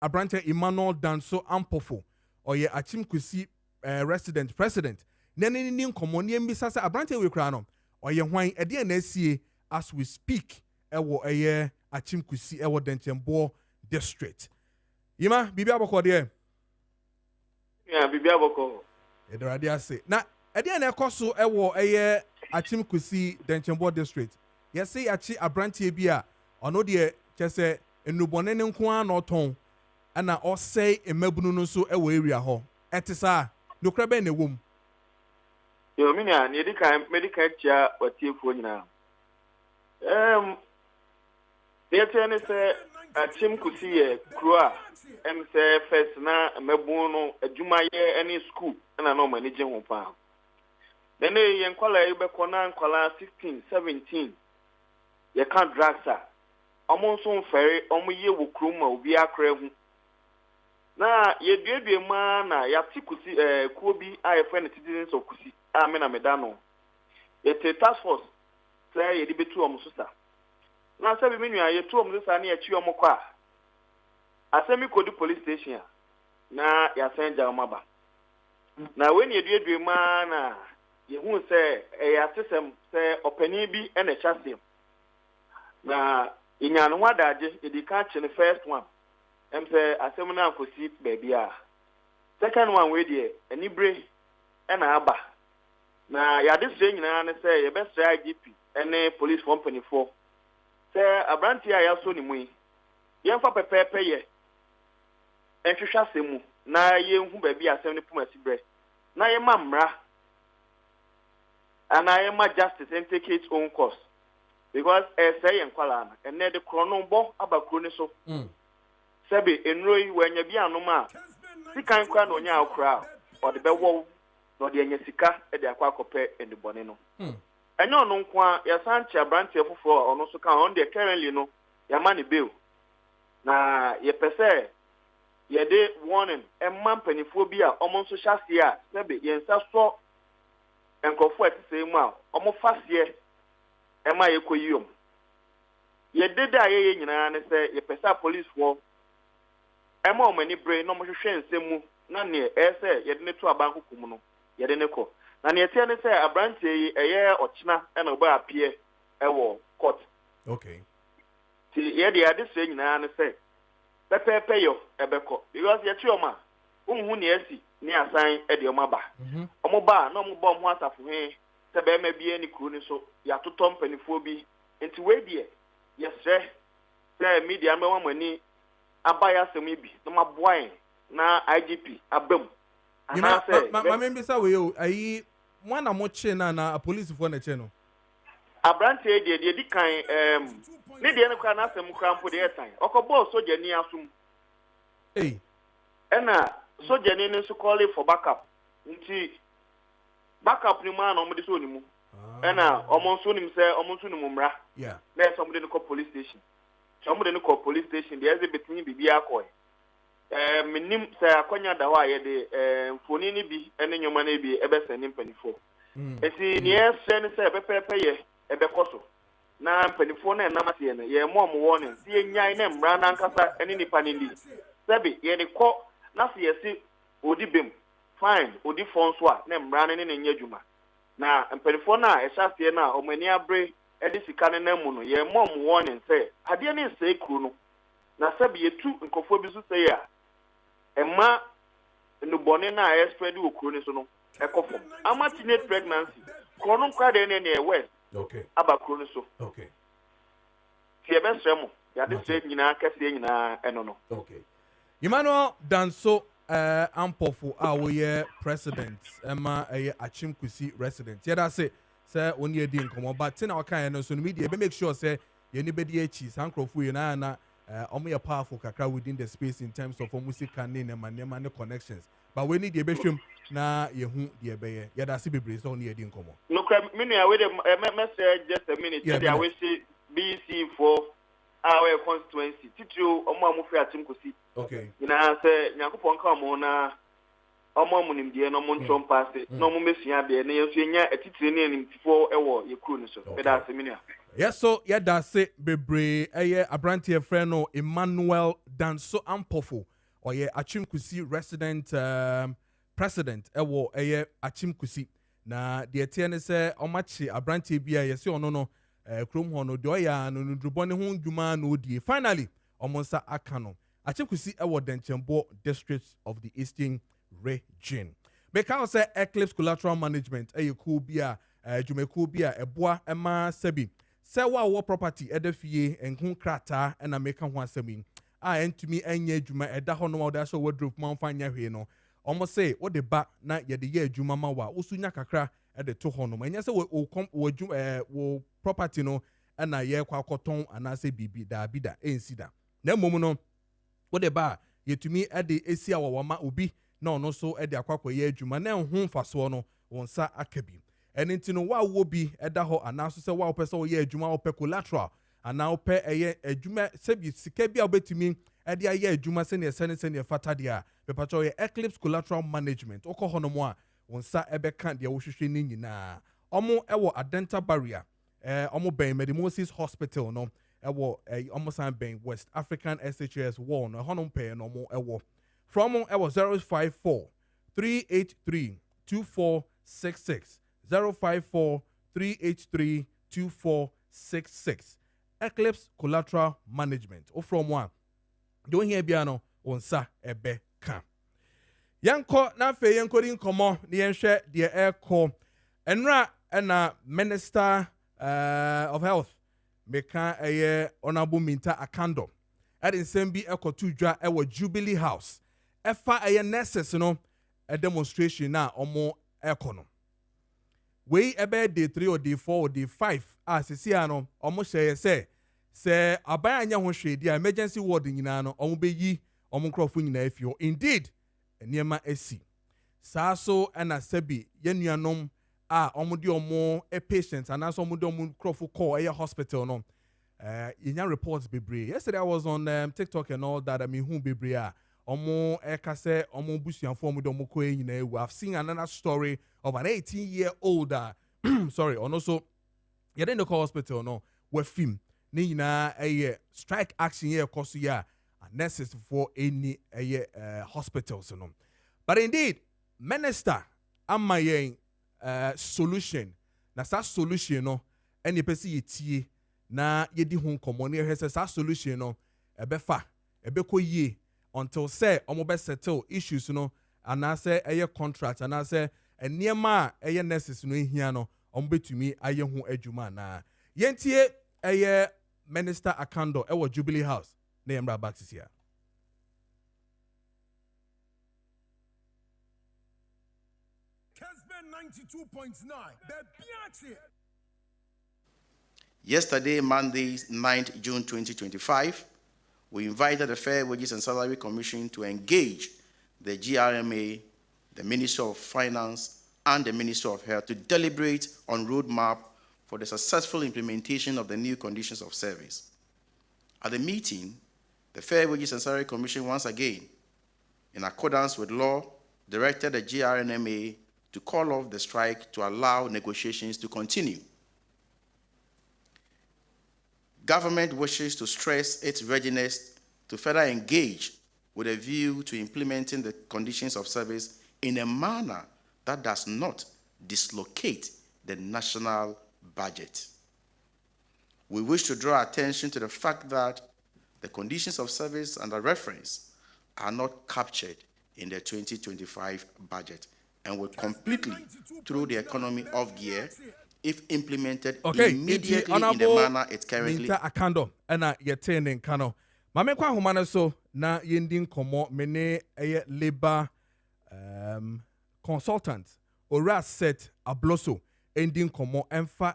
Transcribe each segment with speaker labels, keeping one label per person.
Speaker 1: abrante Emmanuel Danso Ampofo or ye Achim Kusi resident president nene ni nkomo ne mbisa se abrante we kra no or ye hwan e de na asie as we speak ewo eye Achim Kusi ewo Denchembo district yima bibia boko de
Speaker 2: ya bibia boko
Speaker 1: e do ade ase na e de na ekoso ewo eye Achim Kusi Denchembo district yes say achi abrante bi a ono de chese enubone ne nko an oton ana osei emabunu no so ewo area ho etisa nokra be na wom
Speaker 2: yo minia ne medical chia watiefuo nyina ne se Achim Kusi ye kro em se first na mabunu no adwuma ye any school na no manage ho pa nene ye nkwala ye be kona nkwala 16 17 ye kan dragsa omo nso mfere omo ye wo kroma obi akra hu na ye duedue ma na ya tikusi kuo bi a friend citizens of Kusi amena medano ye task force say ye di betu omo so sa na sabi menua ye tu omo so sa na ye chi omo kwa asemi kodi police station na ya senja omo ba na when ye duedue ma na ye hu say ya tesem say opani bi ene chasem na inyano wadaje edika che the first one em say asem na Kosi baby a second one we dey anibre na aba na ya dis nyina na say ye best IGP ene police company for say abranti a ya so ni mu ye mfa pepepe ye enhwehwa asemu na ye hu baby asem ne puma sibre na ye mamra and I am justice and take its own course. Because say and Kwalana, and near the chrono bo abacroniso. Sabi, enroy when you be a noma. See kind crown on your crowd, or the bell, nor the Anyasika at the Aquacope and the Bonino. And no qua, your Sancha branch of 4 or no so count on the currently no, your money bill. Na ye per se, ye day warning, and mampany phobia almost so shastia, Sabi, yen so. Enkofo atise mu a omo fasie e ma yekoyom ye deda ye nyina ne se ye pesa police for e ma omani bre no mo hwehwe nsemu na ne e se ye de ne to abankokum no ye de ne ko na ne tie ne se abrante yi eye ochina e na oba apie e wo court
Speaker 1: okay
Speaker 2: ti ye de ade se nyina ne se pepepe yo e beko because ye chioma unhu ne asi ni asan e de omaba omo ba na omo ba omo asafo he se be ma bie ni kru ni so ya totom panifo bi enti we die ye se media ma wamani abaya semi bi na maboan na IGP abam
Speaker 1: ana se ma membisa we o ayi mwana mo che na police fo na che no
Speaker 2: abrante de di kan ne de ne kwa na asem krampo de etan okobo soja ni asum ena soja ni nso call for backup nti backup ni ma na omde so ni mu ena omonso ni se omonso ni mu mra na so omde ni ko police station so omde ni ko police station de exhibit ni bibi akoy minim se akonya da wa ye de mfoni ni bi ene nyoma na bi ebe se ni mpanifo eti ni ese ni se pepepe ye ebe koso na mpanifo na na mate ye no ye mo warning si enyan na mra na nkasa ene nipa ni li sebi ye ni ko na se yesi odi bem fine odi fonso a na mra ne ne nya dwuma na mpanifo na ehyasie na omani abre edi sika ne na mu no ye mom warning say ade ne se kru no na sebi yetu nkofo bi so say a emma no bone na spread wo kru ne so no ekofo ama teenage pregnancy krono nkwa de ne west
Speaker 1: okay
Speaker 2: aba kru ne so
Speaker 1: okay
Speaker 2: tie be sremo ya de se nyina kase nyina eno no
Speaker 1: okay Emmanuel Danso Ampofo a wo ye president ema Achim Kusi resident ye da say oni edi nkomo but na wakan no so no media be make sure say ye ni bedi echi sankrofu ye na omo ye powerful kakra within the space in terms of music and ne connections but we need the behwem na ye hu de be ye da say bebre so oni edi nkomo
Speaker 2: no menu ya we the message just a minute there we see BC for our constituency titio omo amufi Achim Kusi
Speaker 1: okay
Speaker 2: ina say nyakopon ka mo na ọmọ munim die no mo ntrom paase no mo mesua be na yenso nya atitire ne animtifo ewo ye kru no so beda aseminia.
Speaker 1: Yes, so yeah, that's it. Bebre, Abrantie friend no Emmanuel Danso Ampofo, or yeah, Achimkusi resident president, Achimkusi. Na the TN say, Omachi Abrantie Bia, yes, or no, Chrome Hono, Doya, no Drubone Hon Juma, no D. Finally, Omonsa Akano, Achimkusi, Denchembo district of the Eastern region. Because say Eclipse Collateral Management, Kubia, Jumekubia, Eboa, Emma Sebi. Say wa property edefie enhu krata na meka ho asemi a entumi anya adwuma eda ho no da so wardrobe man fanya hwe no omo say wo de ba na ye de ye adwuma ma wa osunya kakra e de to ho no anya say wo property no na ye kwa koton ana say bibi da bida ensida na mom no wo de ba yetumi e de esi awo ma obi na ono so e de akwakwa ye adwuma na enhu mfaso no wonsa akabi and into no wa wo bi eda ho anaso se wa opese wo ye adwuma opɛ collateral ana opɛ eye adwuma sebi sika bi a obetumi ede aye adwuma se ne sene fata dia pepacho ye Eclipse Collateral Management okɔ no mo a wonsa ebe kan dia wo hwehwe ni nyina omo ewo Adenta Barrier omo ben Medimosis Hospital no ewo omo san ben West African SHS wall no hono pɛ no mo ewo from ewo 054 383 2466 054-383-2466. Eclipse Collateral Management. O from one. Don't hear biano on sa ebe kam. Yanko na fe yanko din komo ni yenhwe de air call. Enra na Minister of Health meka Honorable Minta Akando. Adin sembi ekotu dwa ewo Jubilee House. Efa nurses no a demonstration na omo ekono. We ebe day 3 or day 4 or day 5 sisi ano almost say aban anya ho hwe dia emergency ward nyina no omo beyi omo nkrofo nyina afio indeed eniema esi saa so na sabi yenuanom omo de omo patient and also omo de omo nkrofo call hospital no yenya reports bebre. Yesterday I was on TikTok and all that. I mean who bebre omo ekase omo busuanfo omo de omo ko nyina ewu. I've seen another story of an 18-year-old sorry, and also you didn't call hospital no we film ni nyina strike action here cost ya nurses for any hospitals no. But indeed minister amayen solution na sa solution no any person yetie na yedi ho komo na he sa solution no ebefa ebeko yie until say omo be settle issues no anase contract anase eniema nurses no ehia no ombetumi aye ho adwuma na yentie Minister Akando ewo Jubilee House na yemra back here.
Speaker 3: Kessben 92.9
Speaker 4: Yesterday, Monday, 9th June 2025, we invited the Fair Wages and Salary Commission to engage the GRMA, the Ministry of Finance, and the Ministry of Health to deliberate on roadmap for the successful implementation of the new conditions of service. At the meeting, the Fair Wages and Salary Commission once again, in accordance with law, directed the GRNMA to call off the strike to allow negotiations to continue. Government wishes to stress its readiness to further engage with a view to implementing the conditions of service in a manner that does not dislocate the national budget. We wish to draw attention to the fact that the conditions of service under reference are not captured in the 2025 budget and will completely throw the economy off gear if implemented immediately in the manner it's currently.
Speaker 1: Akando ena yetene nkano. Mame kwa humana so na yendin komo mene labor consultant ora set abloso ending komo emfa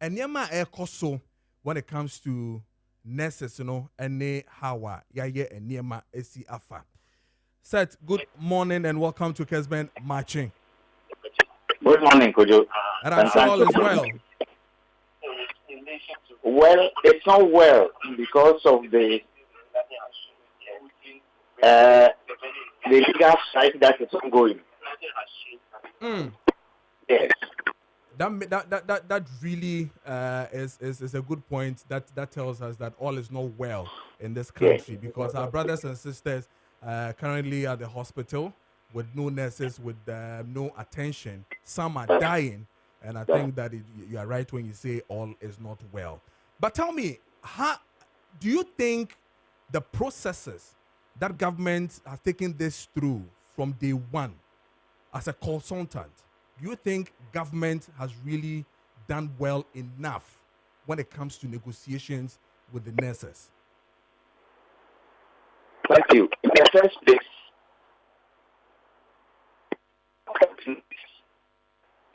Speaker 1: enyema ekoso when it comes to nurses no ene hawa yaye enyema esi afa. Set, good morning and welcome to Kessben Marching.
Speaker 5: Good morning, Kojo.
Speaker 1: And I'm sure all is well.
Speaker 5: Well, it's not well because of the the legal strike that is ongoing. Yes.
Speaker 1: That really is a good point. That tells us that all is not well in this country because our brothers and sisters currently at the hospital with no nurses, with no attention. Some are dying, and I think that you are right when you say all is not well. But tell me, how do you think the processes that government has taken this through from day one as a consultant? Do you think government has really done well enough when it comes to negotiations with the nurses?
Speaker 5: Thank you. In the first place,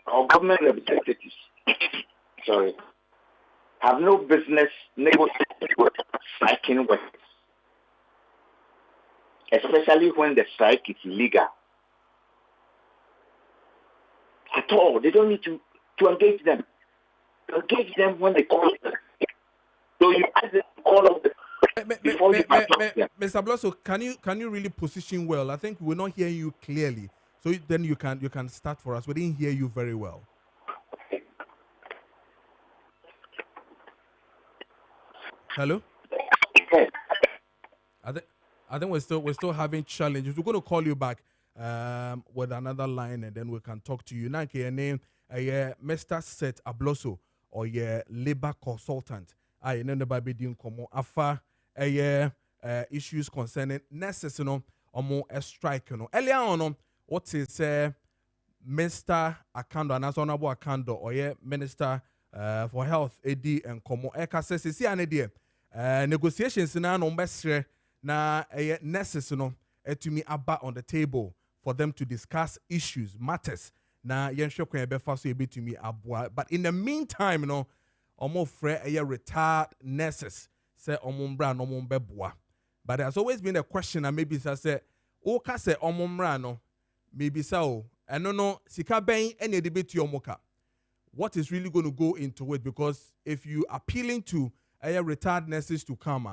Speaker 5: our government representatives, have no business negotiating with striking workers, especially when the strike is illegal. At all, they don't need to engage them. Engage them when they call them. So you ask them to call them before you attack them.
Speaker 1: Mr. Blosso, can you really position well? I think we're not hearing you clearly. So then you can start for us. We didn't hear you very well. Hello?
Speaker 5: Yes.
Speaker 1: I think we're still having challenges. We're going to call you back with another line, and then we can talk to you. Now, your name, Mr. Seth Abloso, or your labor consultant. I know the baby doing come afa issues concerning nurses, or more a strike, Earlier on, what is Mr. Akando, and as honorable Akando, or Minister for Health, AD and Komo Eka says, see an idea. Negotiations na no mbesre na nurses to me about on the table for them to discuss issues, matters. Na yensho kwen befa so to me abua. But in the meantime, omo fre retired nurses say omo mbra no omo beboa. But there's always been a question, and maybe say oka say omo mbra no maybe so and no sika ben any debate yomoka. What is really going to go into it? Because if you appealing to retired nurses to come,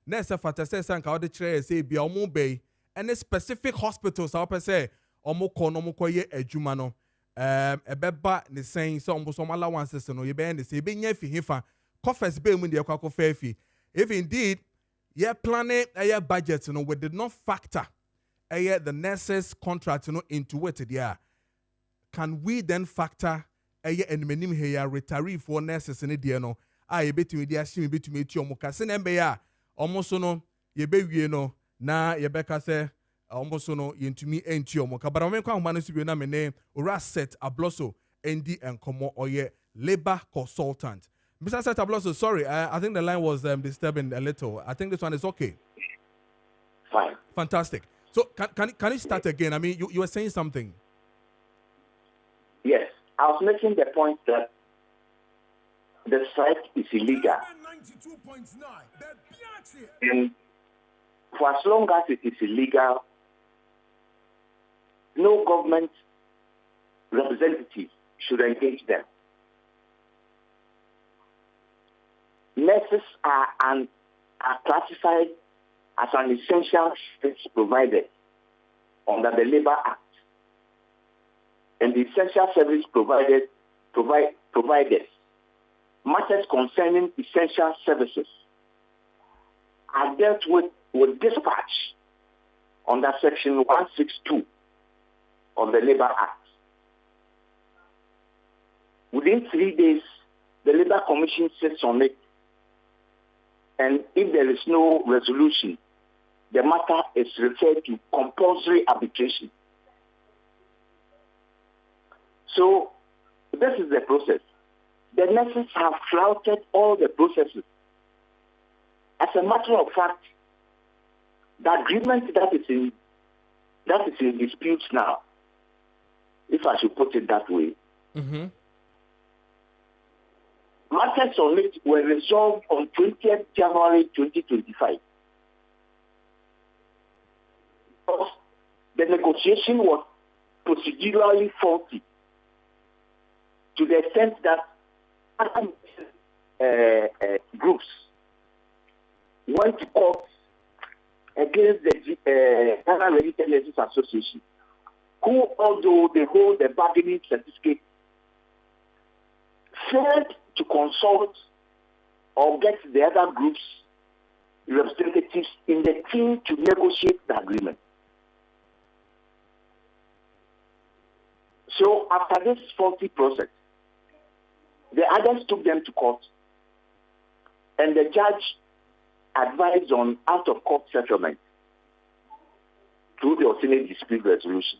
Speaker 1: nurse fata say sanka ode chere say bia omo bay any specific hospitals I per say omo ko no mo koye adwuma no ebeba ne saying so omo so allowances no ye be ne say be nya fi hifa coffers be mu de kwa ko fa if indeed ye planning budget no we did not factor the nurses contract into it there, can we then factor enmenim here retiree for nurses in the no I betumi dia shimi betumi eti omuka se na mbe ya omoso no ye bewie no na ye beka se omoso no yentumi enti omuka but omenko ahoma no sibio na me ne ora set Abloso ND and Komo oye labor consultant. Mr. Set Abloso, sorry, I think the line was disturbing a little. I think this one is okay.
Speaker 5: Fine.
Speaker 1: Fantastic. So can you start again? I mean, you were saying something.
Speaker 5: Yes, I was making the point that the strike is illegal. And for as long as it is illegal, no government representative should engage them. Nurses are classified as an essential service provided under the Labor Act. And the essential service providers, matters concerning essential services are dealt with dispatch under Section 162 of the Labor Act. Within 3 days, the Labor Commission sits on it, and if there is no resolution, the matter is referred to compulsory arbitration. So this is the process. The nurses have flouted all the processes. As a matter of fact, the agreement that is in dispute now, if I should put it that way, matters on it were resolved on 20th January 2025. The negotiation was procedurally faulty to the extent that groups went to court against the Ghana Registered Nurses Association, who, although they hold the bargaining certificate, failed to consult or get the other groups' representatives in the team to negotiate the agreement. So after this faulty process, the others took them to court, and the judge advised on out-of-court settlement through the alternate dispute resolution.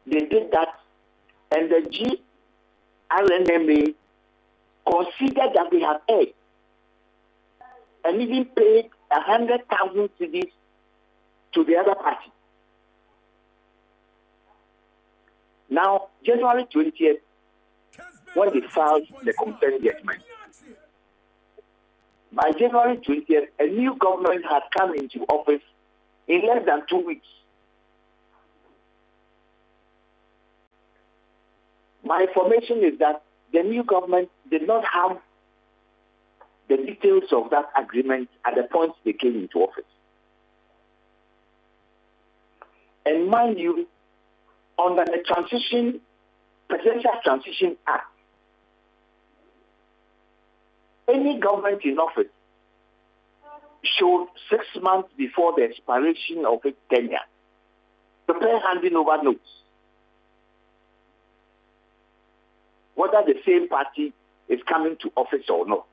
Speaker 5: They did that, and the GRNMA considered that they have erred and even paid 100,000 cedis to the other party. Now, January 20th, when they filed the consent judgment, by January 20th, a new government had come into office in less than 2 weeks. My information is that the new government did not have the details of that agreement at the point they came into office. And mind you, under the Presidential Transition Act, any government in office should 6 months before the expiration of its tenure prepare handing over notes. Whether the same party is coming to office or not,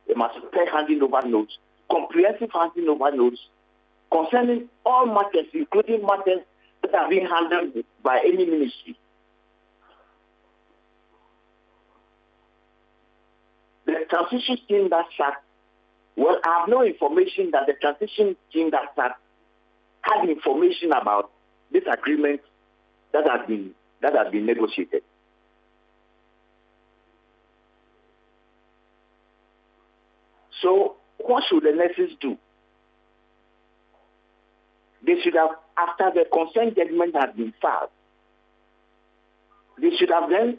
Speaker 5: they must prepare handing over notes, comprehensive handing over notes concerning all matters, including matters that are being handled by any ministry. The transition team that sat, well, I have no information that the transition team that sat had information about this agreement that has been negotiated. So what should the nurses do? They should have, after the consent judgment had been filed, they should have then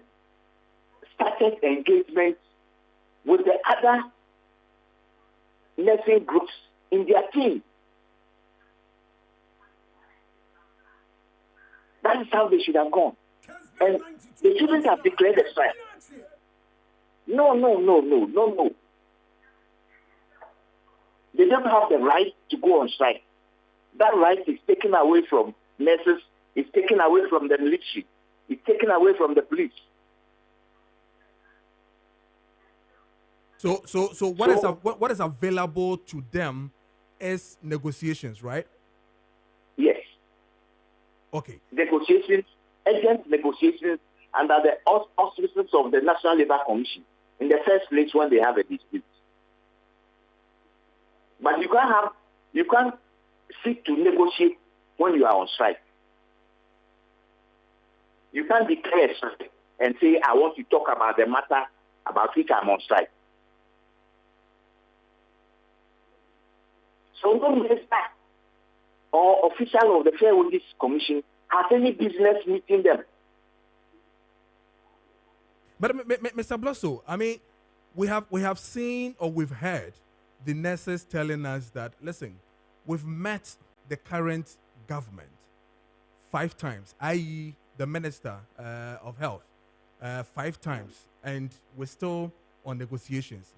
Speaker 5: started engagement with the other nursing groups in their team. That is how they should have gone. And they shouldn't have declared a strike. No. They don't have the right to go on strike. That right is taken away from nurses, it's taken away from the military, it's taken away from the police.
Speaker 1: So what is available to them is negotiations, right?
Speaker 5: Yes.
Speaker 1: Okay.
Speaker 5: Negotiations, urgent negotiations under the auspices of the National Labour Commission in the first place when they have a dispute. But you can't seek to negotiate when you are on strike. You can't declare a strike and say, I want to talk about the matter about which I'm on strike. So no minister or official of the Fair Wages Commission has any business meeting them.
Speaker 1: But Mr. Blosso, I mean, we have seen or we've heard the nurses telling us that, listen, we've met the current government 5 times, i.e. the Minister of Health 5 times, and we're still on negotiations.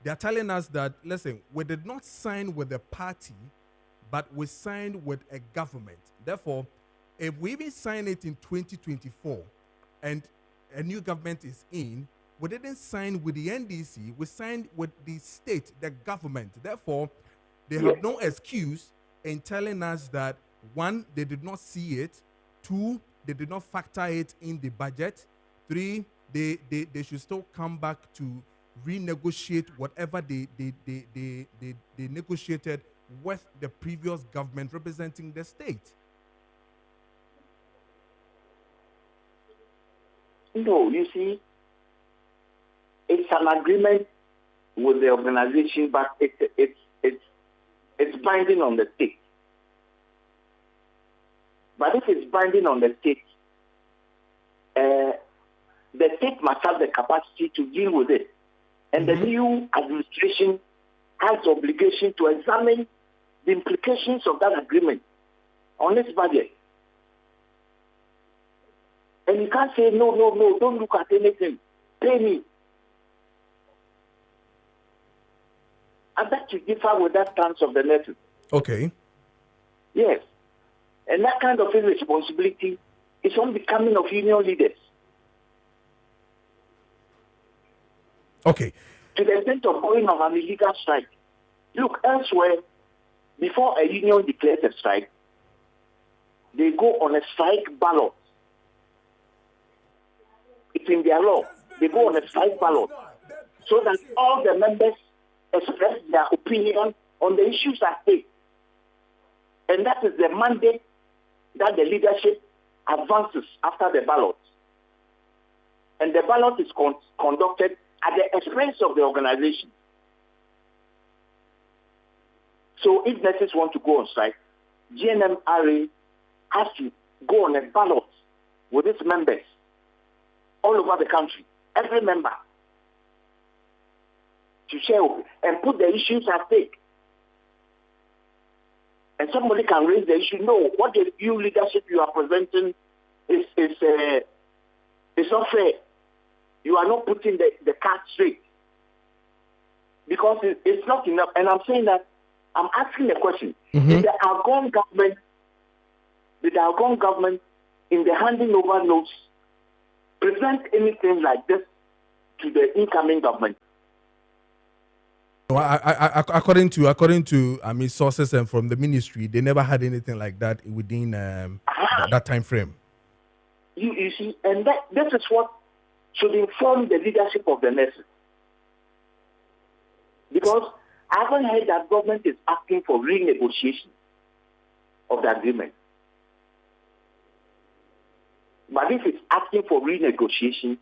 Speaker 1: They're telling us that, listen, we did not sign with a party, but we signed with a government. Therefore, if we even sign it in 2024 and a new government is in, we didn't sign with the NDC, we signed with the state, the government. Therefore, they have no excuse in telling us that, 1, they did not see it, 2, they did not factor it in the budget, 3, they should still come back to renegotiate whatever they negotiated with the previous government representing the state.
Speaker 5: No, you see, it's an agreement with the organization, but it's binding on the state. But if it's binding on the state, the state must have the capacity to deal with it. And the new administration has the obligation to examine the implications of that agreement on this budget. And you can't say, no, don't look at anything. Pay me. I bet you differ with that stance of the nurses.
Speaker 1: Okay.
Speaker 5: Yes. And that kind of irresponsibility is unbecoming of union leaders.
Speaker 1: Okay.
Speaker 5: To the extent of going on an illegal strike. Look, elsewhere, before a union declares a strike, they go on a strike ballot. It's in their law. They go on a strike ballot so that all the members express their opinion on the issues at stake. And that is the mandate that the leadership advances after the ballot. And the ballot is conducted at the expense of the organization. So if nurses want to go on strike, GNMRA has to go on a ballot with its members all over the country, every member, to share and put the issues at stake. And somebody can raise the issue. No, what the new leadership you are presenting is not fair. You are not putting the card straight. Because it's not enough. And I'm saying that, I'm asking the question. Did the outgoing government in the handing over notes present anything like this to the incoming government?
Speaker 1: According to sources and from the ministry, they never had anything like that within that time frame.
Speaker 5: You see, and this is what should inform the leadership of the nurses. Because I haven't heard that government is asking for renegotiation of the agreement. But if it's asking for renegotiation,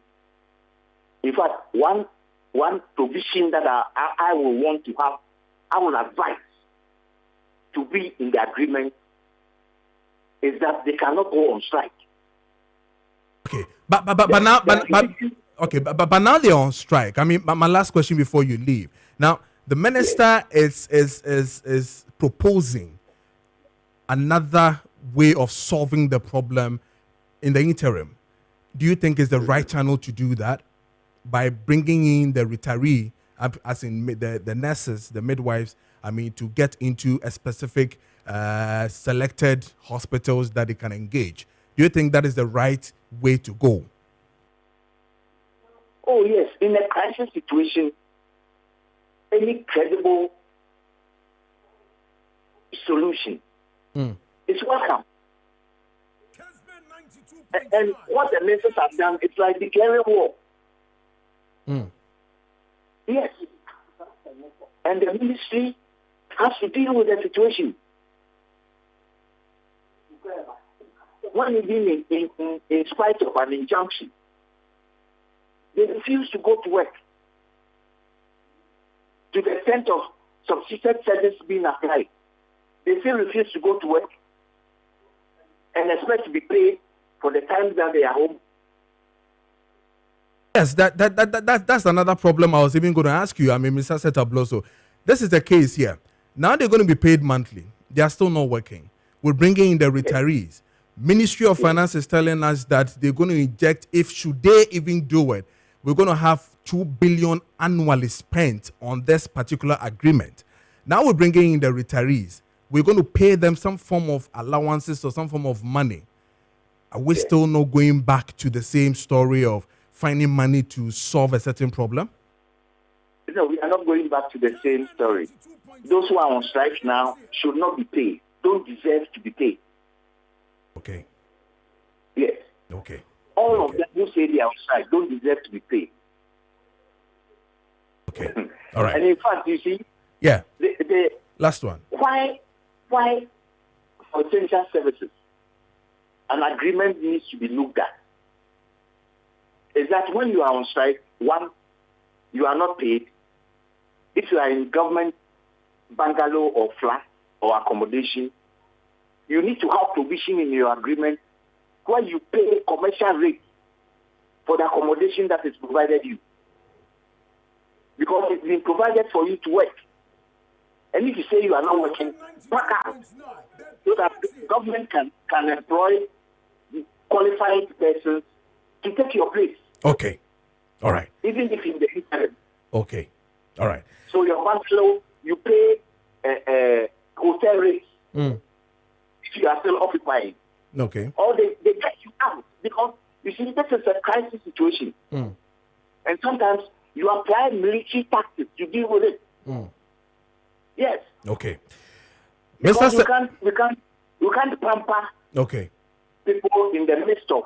Speaker 5: in fact, one provision that I will want to have, I will advise to be in the agreement is that they cannot go on strike.
Speaker 1: Okay, but now they're on strike. I mean, my last question before you leave. Now, the minister is proposing another way of solving the problem in the interim. Do you think it's the right channel to do that? By bringing in the retiree, as in the nurses, the midwives, I mean, to get into a specific selected hospitals that they can engage. Do you think that is the right way to go?
Speaker 5: Oh, yes. In a crisis situation, any credible solution is welcome. And what the nurses have done, it's like declaring war. Yes. And the ministry has to deal with the situation. When even in spite of an injunction, they refuse to go to work. To the extent of substitute service being applied, they still refuse to go to work and expect to be paid for the time that they are home.
Speaker 1: Yes, that's another problem I was even going to ask you. I mean, Mr. Setabloso, this is the case here. Now they're going to be paid monthly. They are still not working. We're bringing in the retirees. Ministry of Finance is telling us that they're going to inject, should they even do it, we're going to have 2 billion annually spent on this particular agreement. Now we're bringing in the retirees. We're going to pay them some form of allowances or some form of money. Are we still not going back to the same story of finding money to solve a certain problem?
Speaker 5: No, we are not going back to the same story. Those who are on strike now should not be paid, don't deserve to be paid.
Speaker 1: Okay.
Speaker 5: Yes.
Speaker 1: Okay.
Speaker 5: All of them who say they are on strike don't deserve to be paid.
Speaker 1: Okay. All right.
Speaker 5: And in fact, you see, the
Speaker 1: last one.
Speaker 5: Why for essential services an agreement needs to be looked at is that when you are on strike, one, you are not paid. If you are in government bungalow or flat or accommodation, you need to have provision in your agreement where you pay commercial rate for the accommodation that is provided you. Because it's been provided for you to work. And if you say you are not working, back up so that the government can employ qualified persons to take your place.
Speaker 1: Okay. All right.
Speaker 5: Even if in the interim.
Speaker 1: Okay. All right.
Speaker 5: So your bachelor, you pay hotel rates if you are still occupying.
Speaker 1: Okay.
Speaker 5: Or they get you out because you see this is a crisis situation. And sometimes you apply military tactics to deal with it. Yes.
Speaker 1: Okay.
Speaker 5: Because we can't pamper people in the midst of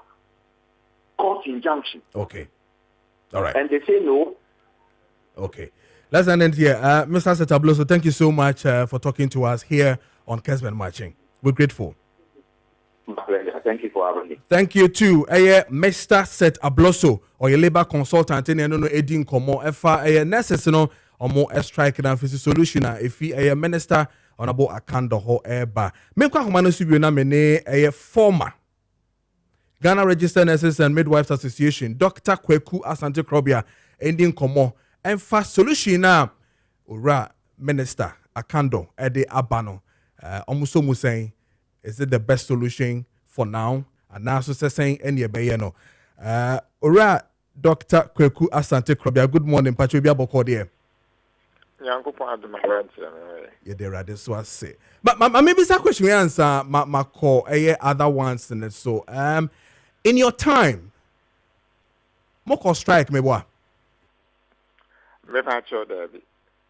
Speaker 5: court injunction.
Speaker 1: Okay. All right.
Speaker 5: And they say no.
Speaker 1: Okay. Let's end it here. Mr. Setabloso, thank you so much for talking to us here on Kessben Matching. We're grateful.
Speaker 5: My pleasure. Thank you for having me.
Speaker 1: Thank you too. Mr. Set Abloso or your labor consultant in no Edin Komo Efa nurses no or more strike and physical solution if he a minister on about Akando ho eba. Menkwa Homano Subio na mene a former Ghana Registered Nurses and Midwives Association, Dr. Kweku Asante Krobia, Edin Komo and fast solution na ura minister Akando ede abano. Omuso musaying is it the best solution for now? And now so saying any bayano. Ora Dr. Kweku Asante Krobia. Good morning, Patrobia Bokode. Yeah, there are this was say. But maybe it's a question we answer my call other ones and so in your time, Moko strike me boy.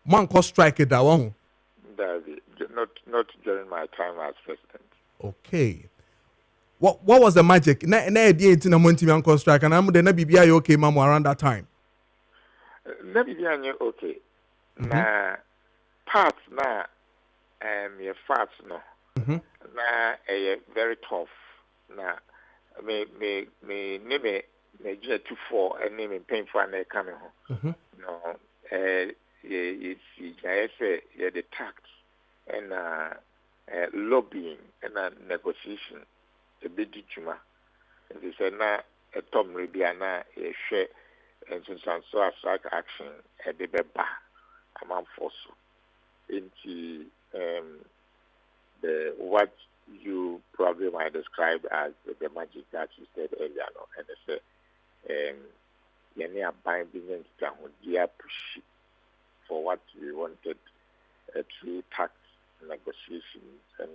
Speaker 1: Man call strike it that one.
Speaker 6: Not during my time as president.
Speaker 1: Okay. What was the magic? Na idea in a month to strike and I'm the BBI okay, ma'am, around that time.
Speaker 6: BBI okay. Na parts na your fats no. Na very tough. Na me just 2-4 and me painful and they coming home. No, it's the tax and lobbying and negotiation. A bit juma. And they said na a Tom Ribiana a share and so as like action a baby ba a man force into the what you probably might describe as the magic that you said earlier no and they say you are binding into push for what we wanted through tax negotiations and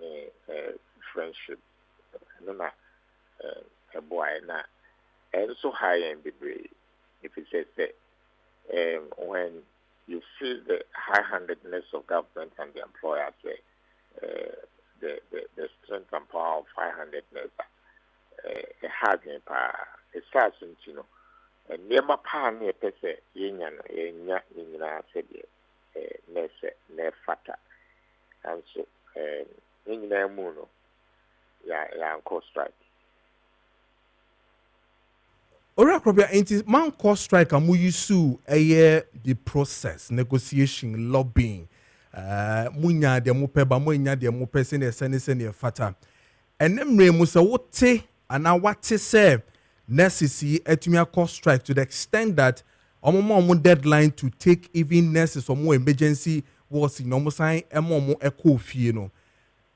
Speaker 6: friendship. No, a boy na, and so high and degree. If it says that when you feel the high-handedness of government and the employer, the strength and power of high-handedness, it has it starts into and near my pan near Pese, Yin said, ne fata, and so in their moon. Yeah, call strike.
Speaker 1: Ora Krobia ain't man call strike and we sue the process, negotiation, lobbying. Munya de mupeba, munya de mupesen, the send fata. And them musa wote and now what to say necessary etumia call strike to the extent that more deadline to take even nurses or more emergency was in almost sign and more echo fee.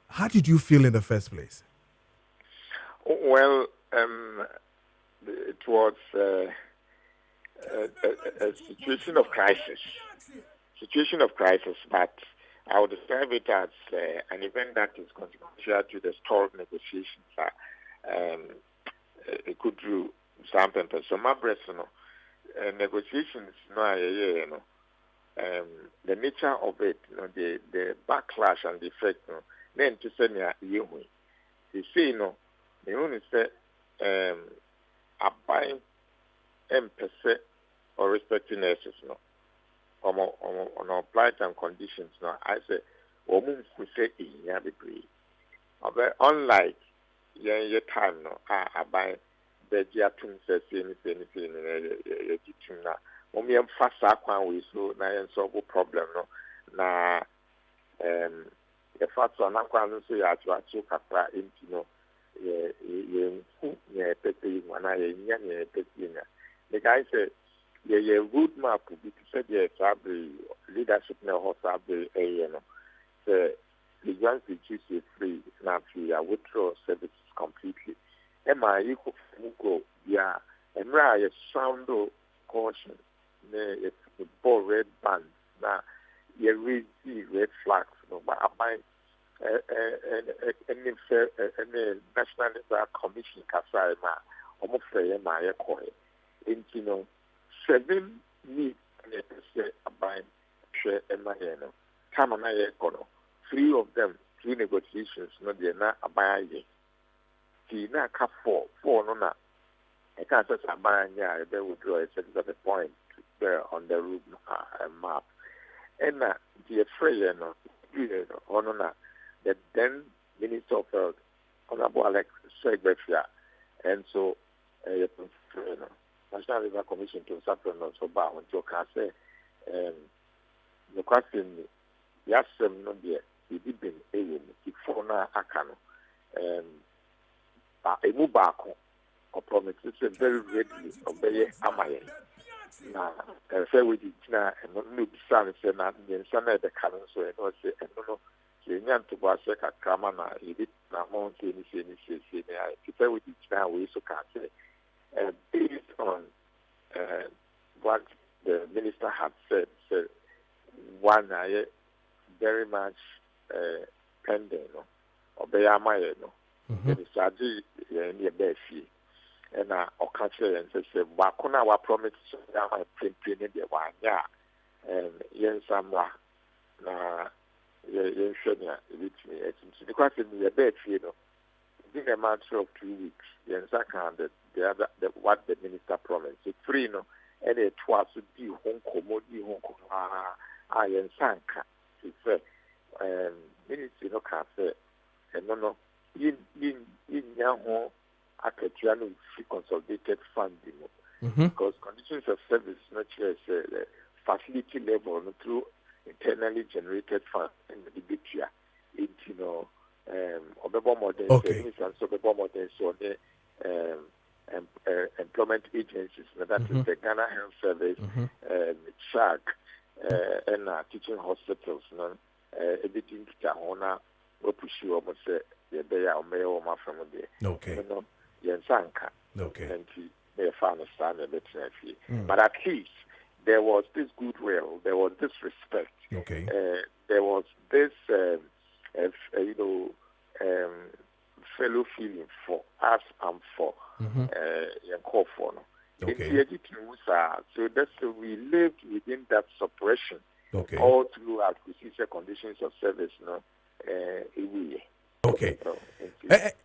Speaker 1: How did you feel in the first place?
Speaker 6: Well, it was a situation of crisis. But I would describe it as an event that is consequential to the stalled negotiations. It could do something. So my breast, negotiations, the nature of it, the backlash and the effect, then to send you, they say, they only say, abide empathy or respecting nurses, on our plight and conditions. I say, woman who say in your degree. Unlike your time, abide the Jatun says anything in when we have fast we so na solve problem the facts on Aquan so you have to kakra into the guy said road map to say the leadership now the once they choose a free, now we withdraw services completely. Emma, you go, yeah, and right, sound caution, the ball red band, now you read the red flags, no, but I find any National Labor Commission, Kasarima, almost my coin, and 7 need a bind, share and my time and I 3 of them, 3 negotiations, no, they're not a buy. See, now, 4, no, no. I can't just a buy, yeah, they will draw a set of the point there on the room map. And the afraid, no, the then Minister of Health, Honorable Alex Segbefia, and so, National Labor Commission to supplement so bad when you can say, the question, yes, no, dear. He did before now, a mubako or promises a very readily obey Amaye. Now, fair with it now, and not new son, and not the son of the canon, so I don't say, and no, the young to Baseka Kamana, he did not mount any fair with it now, we so can't say. Based on what the minister had said, one, I very much pending, or be a mile, it is a deal in the fee. And I catch and say, Bakuna, our promise, I print in the 1 year, and yen samra, yen shania, with me. Because in the bed, within a matter of 2 weeks, yen second, the other, what the minister promised. It's free, no, and it was to be home commodity, home, yen sanka. It's ministry no can say, and no, in Yahoo, Akatriano consolidated funding because conditions of service not just facility level through internally generated funds in the big year. It Obebo modern service and so Obebo modern so the employment agencies, that is the Ghana Health Service, SHAG, and teaching hospitals, everything to Tahona, what push you almost say, they are mail my family.
Speaker 1: Okay.
Speaker 6: Yensanka.
Speaker 1: Okay.
Speaker 6: And they found a standard, but at least there was this goodwill, there was this respect.
Speaker 1: Okay.
Speaker 6: There was this, fellow feeling for us and for Yanko for.
Speaker 1: Okay.
Speaker 6: So that's we lived within that suppression.
Speaker 1: Okay.
Speaker 6: All throughout the future conditions of service, no.
Speaker 1: Okay.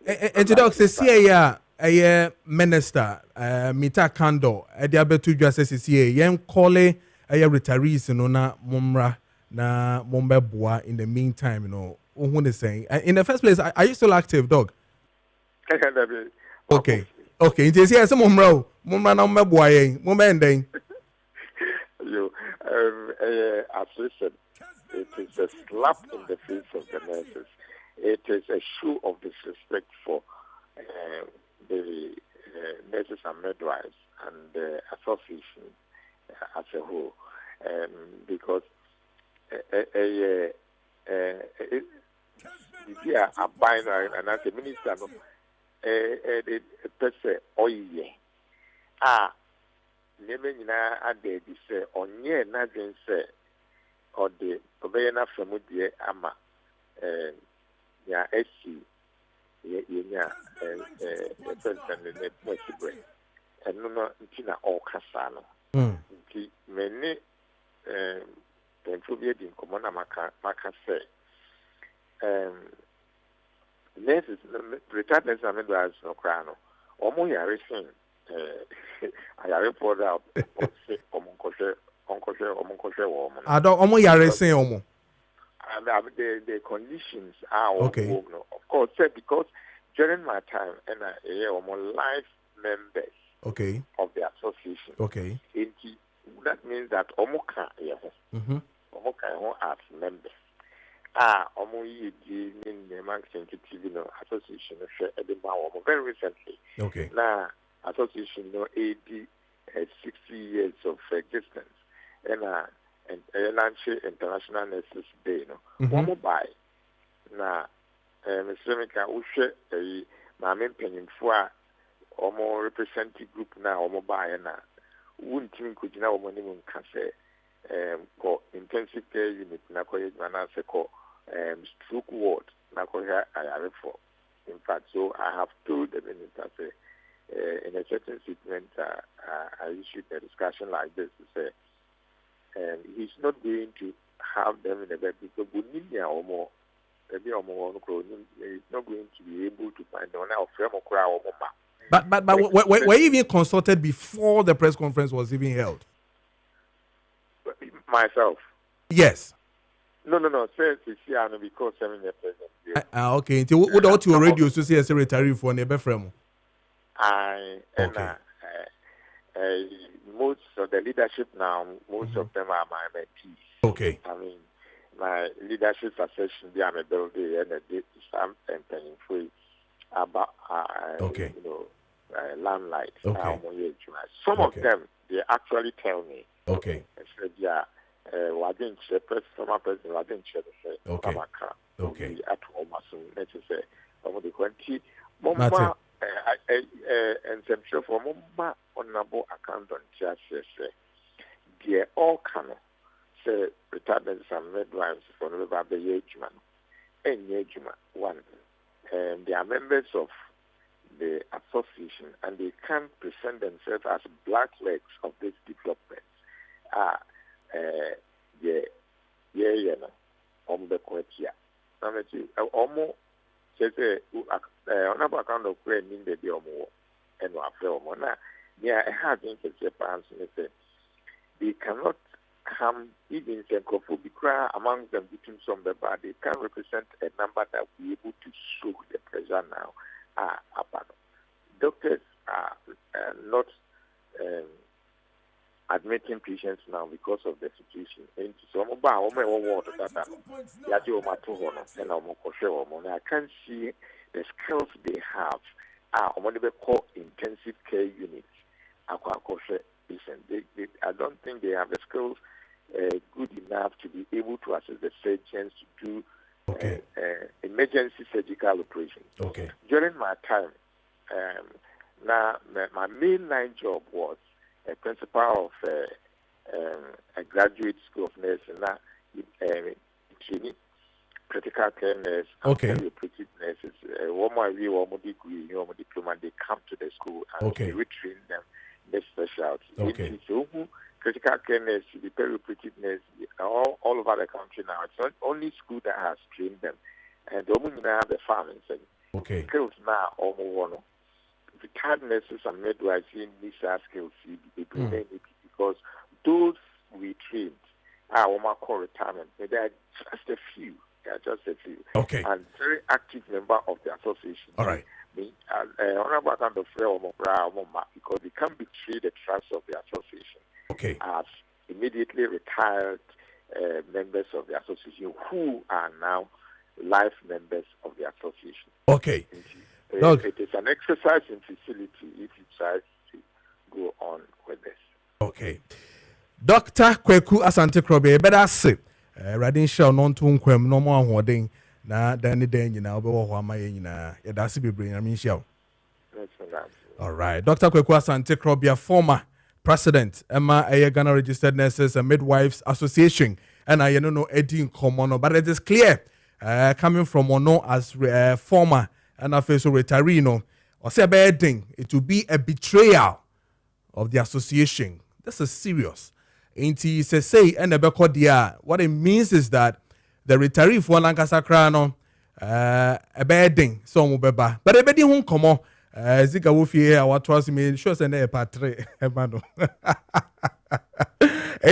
Speaker 1: And the doctor says, a minister, Mita Kando, a diabetes justice, yen call a retirees, na Mumra, na Mumba Bois in the meantime, who is saying. In the first place, are you still active, dog? Okay. Okay. It is here some Mumra, Mumba Bois, Mumba ending.
Speaker 6: You, as I said, it is a slap in the face of the nurses. It is a show of disrespect for the nurses and midwives and the association as a whole, because a binary and as a minister, the person, oh yeah, Nemena ade di say onye na den say or the obey na from the ama ya esi ya president the president and no ntina all kasa no nti many phobia din komo na maka say nurses retired nurses and midwives no kra no omo yare sin I report out the conditions are
Speaker 1: okay.
Speaker 6: Of course, because during my time, and life members of the association.
Speaker 1: Okay.
Speaker 6: That means that Omoka as members. Association very recently.
Speaker 1: Okay.
Speaker 6: Now, association 60 years of existence, and International Nurses Day no one buy na Mr. Mika ushe maame mpanyimfo a omo representative group na omo buy na wuntim kujina omo ni nka se ko intensive care unit na ko yedwana se ko stroke ward na ko ya ayarefo. In fact, so I have told the minister say in a certain statement I issued a discussion like this to say he's not going to have them in the bed because Buninia or more, maybe or more, he's not going to be able to find on our firm or crowd or more.
Speaker 1: But were you even consulted before the press conference was even held?
Speaker 6: Myself?
Speaker 1: Yes.
Speaker 6: No. Say because 7 years present.
Speaker 1: Okay. What you already also say a secretary for neighbor frame?
Speaker 6: Most of the leadership now, most of them are my mentees.
Speaker 1: Okay.
Speaker 6: I mean, my leadership association, they are a building and I'm paying for about, limelight.
Speaker 1: Okay.
Speaker 6: Some of them, they actually tell me.
Speaker 1: Okay.
Speaker 6: I said, yeah, I didn't share former president, I didn't share the say.
Speaker 1: Okay. Okay.
Speaker 6: At home, let's say, over the country. And some sure for Mumba honorable accountant just say, dear all can say retirements and midwives for the Yejman and Yejman one. And they are members of the association and they can present themselves as black legs of this development. On the Quetia. Almost says honorable account of prayer mean the Diomo and Wafromona. Yeah, I have interceptions and they cannot come even xenophobic among them between some the body. They can represent a number that will be able to show the pressure now. Doctors are not admitting patients now because of the situation. And so I can't see the skills they have. They call intensive care units. I don't think they have the skills good enough to be able to assist the surgeons to do emergency surgical operations.
Speaker 1: Okay.
Speaker 6: During my time, my mainline job was a principal of a graduate school of nursing, training critical care nurse and perioperative nurses. One more degree, one more diploma, they come to the school and we retrain them in the specialty. So critical care nurse, the perioperative nurse, all over the country now. It's not only school that has trained them. And the women now the farming skills now almost one. Retired nurses and midwives in these skills because those we trained are call retirement. They are just a few.
Speaker 1: Okay.
Speaker 6: And very active member of the association.
Speaker 1: All right.
Speaker 6: Honorable account of because they can betray the trust of the association.
Speaker 1: Okay.
Speaker 6: As immediately retired members of the association who are now life members of the association.
Speaker 1: Okay.
Speaker 6: It is an exercise in futility if you try to go on with this.
Speaker 1: Okay. Dr. Kweku Asante Krobe, better say, Radin Shell non to unquem no more hoarding, na Danny Dane, now, but what am I in? That's be bring a show. All right. Dr. Kweku Asante Krobe, former president, Emma Ghana Registered Nurses and Midwives Association, and I don't know Eddie in common, but it is clear, coming from Ono as former and I feel so retiree, or say a bad thing, it will be a betrayal of the association. This is serious. Ain't he say and what it means is that the retiree for Lankasa Krano a bad thing, so mubeba. But a bedi won't come on. Zika Wolfie here, what was me, shows an air patre, Emano. A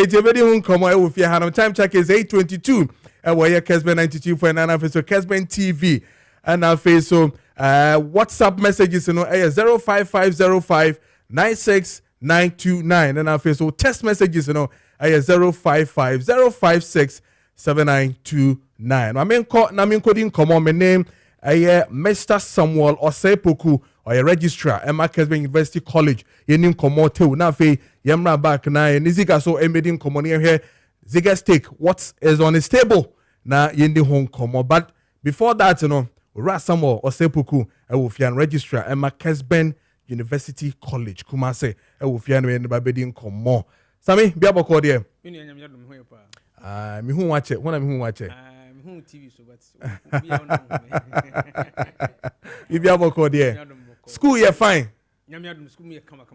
Speaker 1: bedi won't come on with your hand. Time check is 8:22. And we're here, Kessben 92.9 so Kessben TV. And I feel so WhatsApp messages, 05505 96929. And I feel so text messages, 055 056 7929. I mean, coding come on my name, Mr. Samuel Osepoku, or a registrar at Kessben University College. Your name come on too. Now, Yamra back now, and Nizika so emitting common here. Ziga stake, what is on his table na yendi home komo. But before that, Ra Samuel Osepuku Ewufian registrar Emma Kessben University College Kumase Ewufian we ne babedi komo. Sami biabo ko de. Mi hu wache, wona mi hu wache.
Speaker 7: Mi hu TV so but
Speaker 1: biabo ko de. School you fine.
Speaker 7: School me come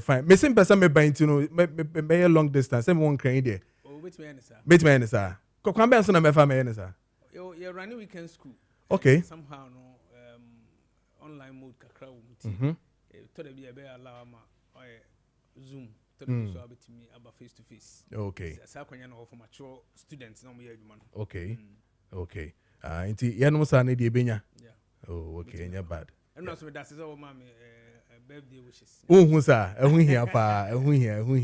Speaker 1: Fine. Me sim person me bain me long distance. Say me won cran there.
Speaker 7: Oh, wait me sir.
Speaker 1: Meet me sir. Ko kwan ben so na me fa me sir.
Speaker 7: You're running weekend school.
Speaker 1: Okay.
Speaker 7: Somehow no online mode kakra wo
Speaker 1: Mhm.
Speaker 7: To the be allow ma Zoom to the so abetimi aba face to face.
Speaker 1: Okay.
Speaker 7: Sa kwanya no for mature students na mo ye adwuma no.
Speaker 1: Okay. Okay. Inti yanu sa na de benya.
Speaker 7: Yeah.
Speaker 1: Oh, okay, nya bad.
Speaker 7: And also that is all ma birthday wishes.
Speaker 1: Hu sa, ehun hia pa, ehun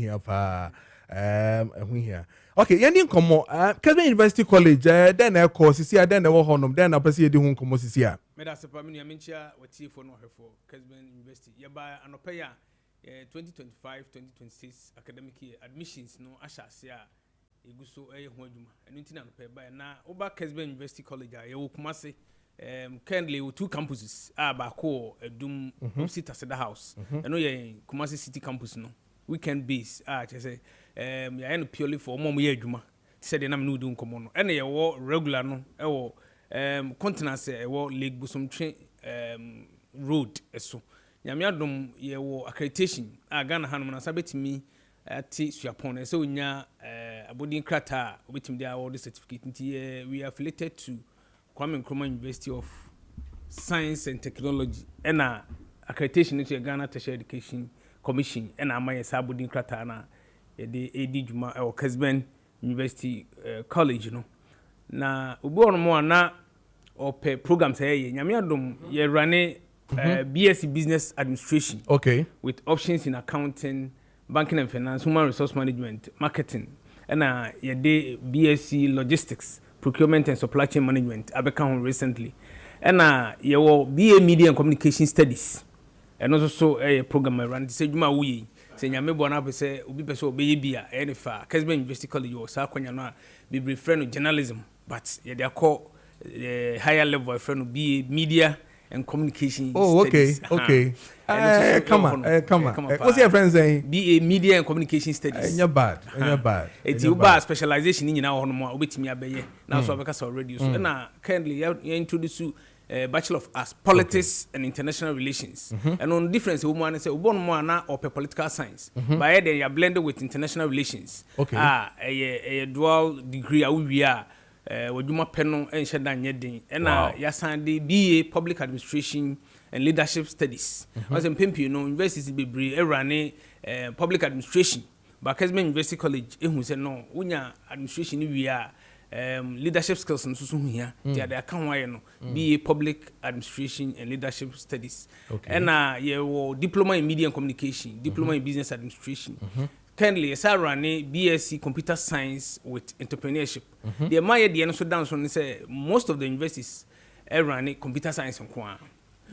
Speaker 1: hia. Okay, yandi nkomo Kessben University College then e course sisia then e wo honum then na pese yedi hu nkomo sisia.
Speaker 7: Me da sepa me menchia wati for no hwefo Kessben University. Ya ba anopa ya 2025-2026 academic year admissions no ashase a eguso eye ho adwuma. Enu nti na anopa ba na oba Kessben University College a ye wo Kumase currently with 2 campuses ba ko edum opposite Aseda House. Eno ye Kumase City campus no weekend base say ya eno purely for mom ye adwuma said na me no do nkomo no ene ye wo regular no e wo continence e wo Lake Busomtwe road eso nyame adom ye wo accreditation Ghana hanum na sabetimi ati suapon so nya abodin krata obetim dia award certificate nti we are affiliated to Kwame Nkrumah University of Science and Technology and accreditation into Ghana Tertiary Education Commission and amaye sabodin krata na the AD Juma or Kessben University College no na ubi ono mo na ope program say nyame adom ye run BSc Business Administration,
Speaker 1: Okay.
Speaker 7: with options in accounting, banking and finance, human resource management, marketing, and ye de BSc Logistics, procurement and supply chain management abeka recently, and ye wo BA Media and Communication Studies, and also a program I run say juma wuyi say nyame bo na be say obi pese obeye bia e ne fa Kessben University College wo sa kwanya no a be friend journalism, but ye dey call higher level friend BA Media and Communication Studies.
Speaker 1: Okay. Come on. What's your friend saying?
Speaker 7: BA Media and Communication Studies.
Speaker 1: You're bad.
Speaker 7: It's your specialization in now on more obetimi abeye. Now so abeka so radio. So na kindly you introduce you Bachelor of Arts, Politics and International Relations. And on difference woman say ubon mo na or political science. But then you blended with international relations.
Speaker 1: Okay.
Speaker 7: A dual degree we are waduma peno enhye dan yedin na ya sande BA Public Administration and Leadership Studies. Was empempio no universities bebre erane public administration. But Kessben University College ehun se no unya administration ni wi a leadership skills nso so hia dia dey kan waye no BA Public Administration and Leadership Studies. And ye wo diploma in media and communication, diploma in business administration. Currently, yes, I run a BSc Computer Science with Entrepreneurship. The Maya the so down so say most of the universities run a Computer Science on Kwan.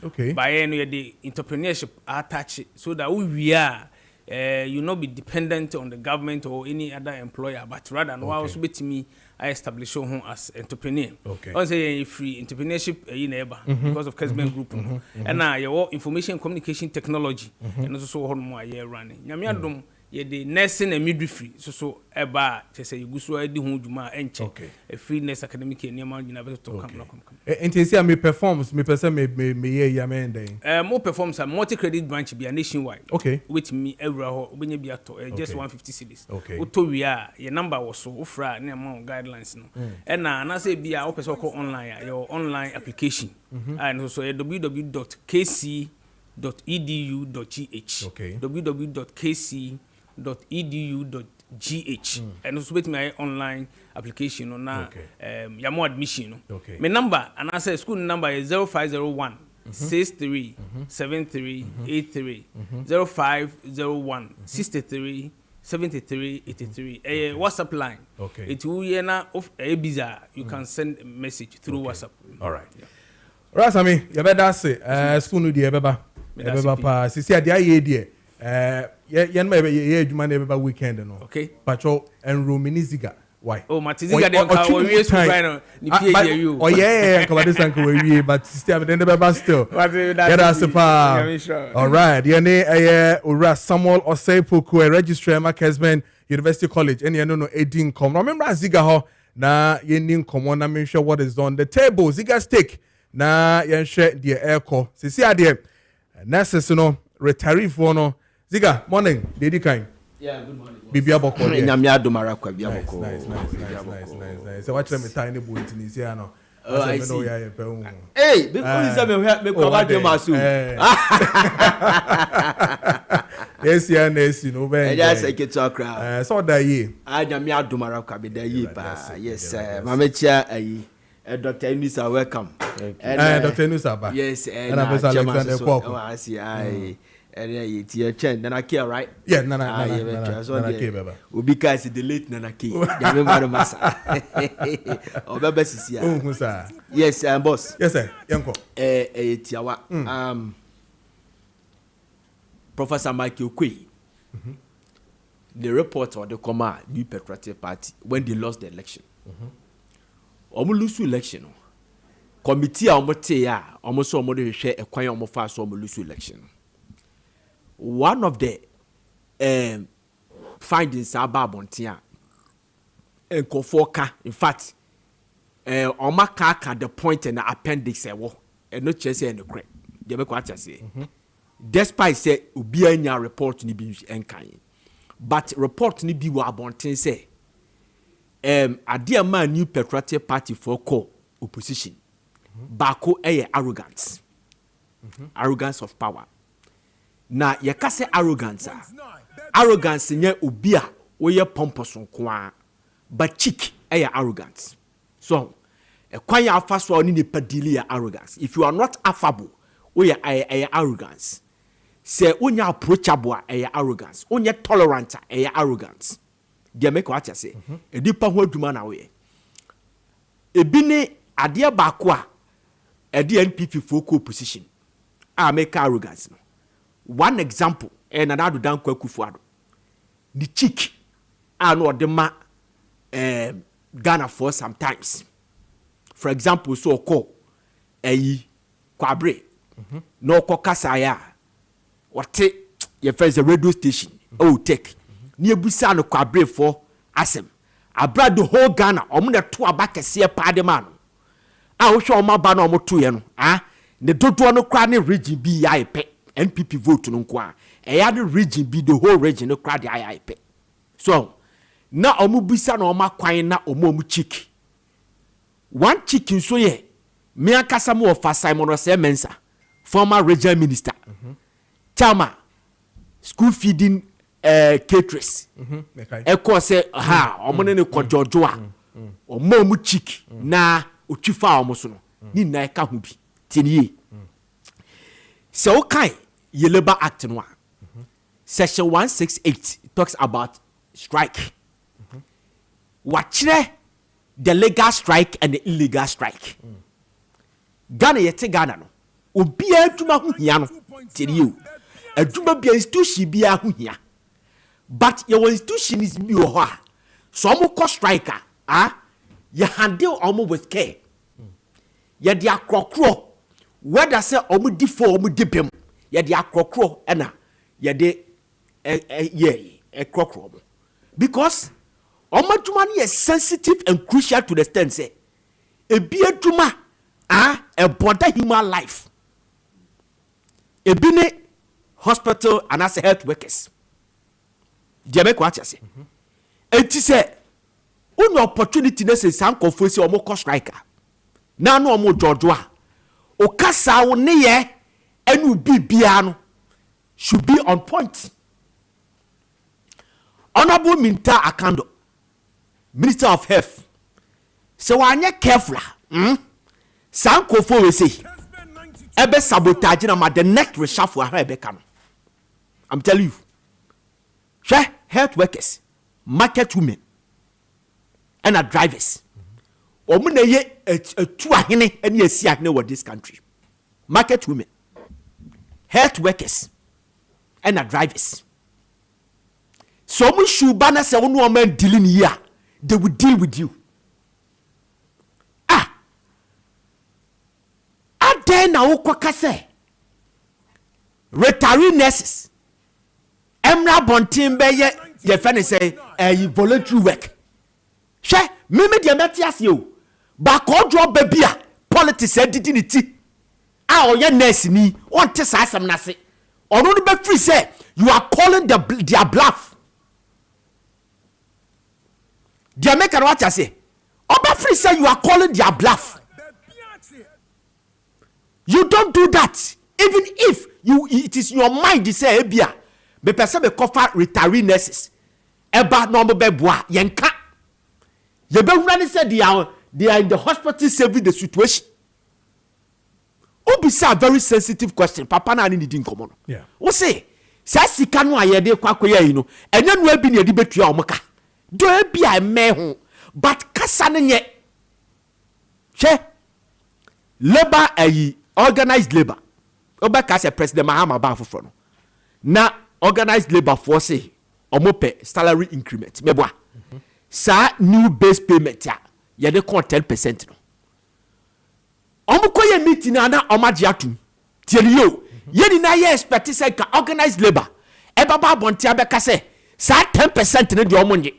Speaker 1: Okay.
Speaker 7: By any the entrepreneurship attached so that we are you not be dependent on the government or any other employer, but rather no also be to me I establish home as entrepreneur.
Speaker 1: Okay.
Speaker 7: I say free entrepreneurship in neighbor because of Kessben Group. And your information communication technology and also one more year running. Nyamiadum ye the nursing and midwifery so eba say you go so edi ho dwuma enche a free nurse academic year near man to come.
Speaker 1: Intensity me performs me person me ya me den.
Speaker 7: More performs a multi credit branch be a nationwide.
Speaker 1: Okay.
Speaker 7: With me every obenya bi ato just 150 cedis.
Speaker 1: Okay.
Speaker 7: Uto wi a your number was so ofra near man guidelines no. And na say bi a person call online your online application. And so www.kc.edu.gh.
Speaker 1: Okay.
Speaker 7: www.kc.edu.gh and also with my online application on now yamo admission my number and I say school number is 0501 63 73 83 0501 63 73 83 WhatsApp line.
Speaker 1: Okay.
Speaker 7: It will na of a bizarre you can send a message through WhatsApp.
Speaker 1: All right. Rasami, you better say school no dey beba pa sisi ade aye die yen maybe ye adwuma na be weekend no.
Speaker 7: Okay.
Speaker 1: Pacho enroll mini ziga. Why?
Speaker 7: Oh, Matiziga dem ka o wie school right now. Ni pie you.
Speaker 1: Oh yeah, come this and we but still then the still. Get us all right. Your name Ura Samuel Oseipoku registrar ma Kessben University College and you know 18 come. Remember Ziga ho na ye nin come na make sure what is on the table. Ziga steak na yen share the airco. See ade nurses no retiree for no. Ziga morning. Dedi kind.
Speaker 8: Yeah, good morning.
Speaker 1: Bibia boko.
Speaker 8: Nyamia do marakwa bia boko.
Speaker 1: Nice. So watch them tiny boy in this here now.
Speaker 8: I see.
Speaker 1: Hey,
Speaker 8: because me ko ba de masu.
Speaker 1: Yes, you know ben.
Speaker 8: Yeah, say ke to crowd.
Speaker 1: So that ye.
Speaker 8: Nyamia do marakwa be da ye pa. Yes, mama chia ayi. Dr. Enusa welcome.
Speaker 1: Dr. Enusa ba.
Speaker 8: Yes,
Speaker 1: and Alexander Kwok.
Speaker 8: Oh, I see. And it's your chain, Nana K, right?
Speaker 1: Yeah, Nana K, Baba.
Speaker 8: Because the late Nana K. Oh, Baba is here. Yes, boss.
Speaker 1: Yes, sir. Yanko.
Speaker 8: Tiawa. Professor Maakye Okwe. The report or the Koma New Patriotic Party when they lost the election. Lose election. Committee almost share a quiet almost fast lose election. One of the findings about Bontia and Kofoka, in fact, Omaka the point in the appendix and not just in the crate. You make what I say. Despite say Ubianya report ni be enkai, but report ni be wa Bontin say a dear man new patriotic party for opposition. Bako arrogance. Arrogance of power. Na yakase arrogance nye obi a woye pompous nkoa but chick arrogance so ekwan ya afa so ni nipa dili ya arrogance if you are not affable woye arrogance say onya approachable arrogance onya tolerant arrogance dia make what you say edipa ho aduma na woye ebi ne ade ba ko a ede NPP for opposition a make arrogance no. One example, and another Dankwah Kufuado. The chick, I know the Ghana for sometimes. For example, so call Kwabre, no Kokasaya, or take your first radio station. Oh, take near Busano Kwabre for Asem. I brought the whole Ghana, I'm going to back a seer pademan. I will show my banner more to you. The Dotuano Cranny region be I pay. NPP vote no kwa the region be the whole region no crowd IIP so na omu bisa na oma kwan na omu chick one chicken so ye me akasa mo of Simon Mensa former regional minister chama school feeding caterers eko say ha omu ne Kojo omu chick na otwifa omu so no ni na eka hu bi tinie so okay Ye Labor Act no Section 168 talks about strike. Wachire the legal strike and the illegal strike. Ghana yete Ghana no. Obi aduma hu hia no. Tell you. Aduma bi institution bi hu hia. But your institution is bi ho a. So omo ko striker, you handle omo with care. Ye dia krokro. Whether say omo di for omo di bem. Ye de akrokro ena ye de krokro because omaduma is sensitive and crucial to the extent say ebi aduma a border human life ebi ne hospital and as health workers dia make what you say enti say one opportunity na say sankofo say omo cost striker na no omo jojoa o kasa wo ne ye enu bibiano should be on point. Honorable Minta Akando, Minister of Health, so when you careful, Sankofo we say, ebe sabotage na the next reshuffle ebe come. I'm telling you, share health workers, market women, and drivers. Omune ye two ahene and ye see ahene with this country. Market women. Health workers and a drivers. So we should ban us one woman dealing here. They will deal with you. Then now say retiree nurses. Emra Bontin Beye, your friend say, voluntary work. She, me the Metias you. But all drop baby, politics and dignity. Our young nurse ni, want to say some nasi. Or no be free say, you are calling their bluff. The American what I say. Oba free say you are calling their bluff. You don't do that. Even if it is your mind to say, Ebia, be person be cover retiree nurses. Eba no be boa yenka. You be running say they are in the hospital saving the situation. Obi say a very sensitive question. Papa na ni din komo no.
Speaker 1: Yeah.
Speaker 8: Wo say sika no aye de kwakoya yi no. Enya no abi na de betua omoka. Do ebia me ho. But kasa ne nye. Che labor ayi organized labor. Obeka say President Mahama ba foforo no. Na organized labor force say omope salary increment. Meboa. Sa new base payment ya. Ye de kon 10% no. Omukoye meeting na omaji atum. Tieni yo. Ye ni na ye expect say ka organized labor. E baba bonti abeka say sa 10% ne de omonye.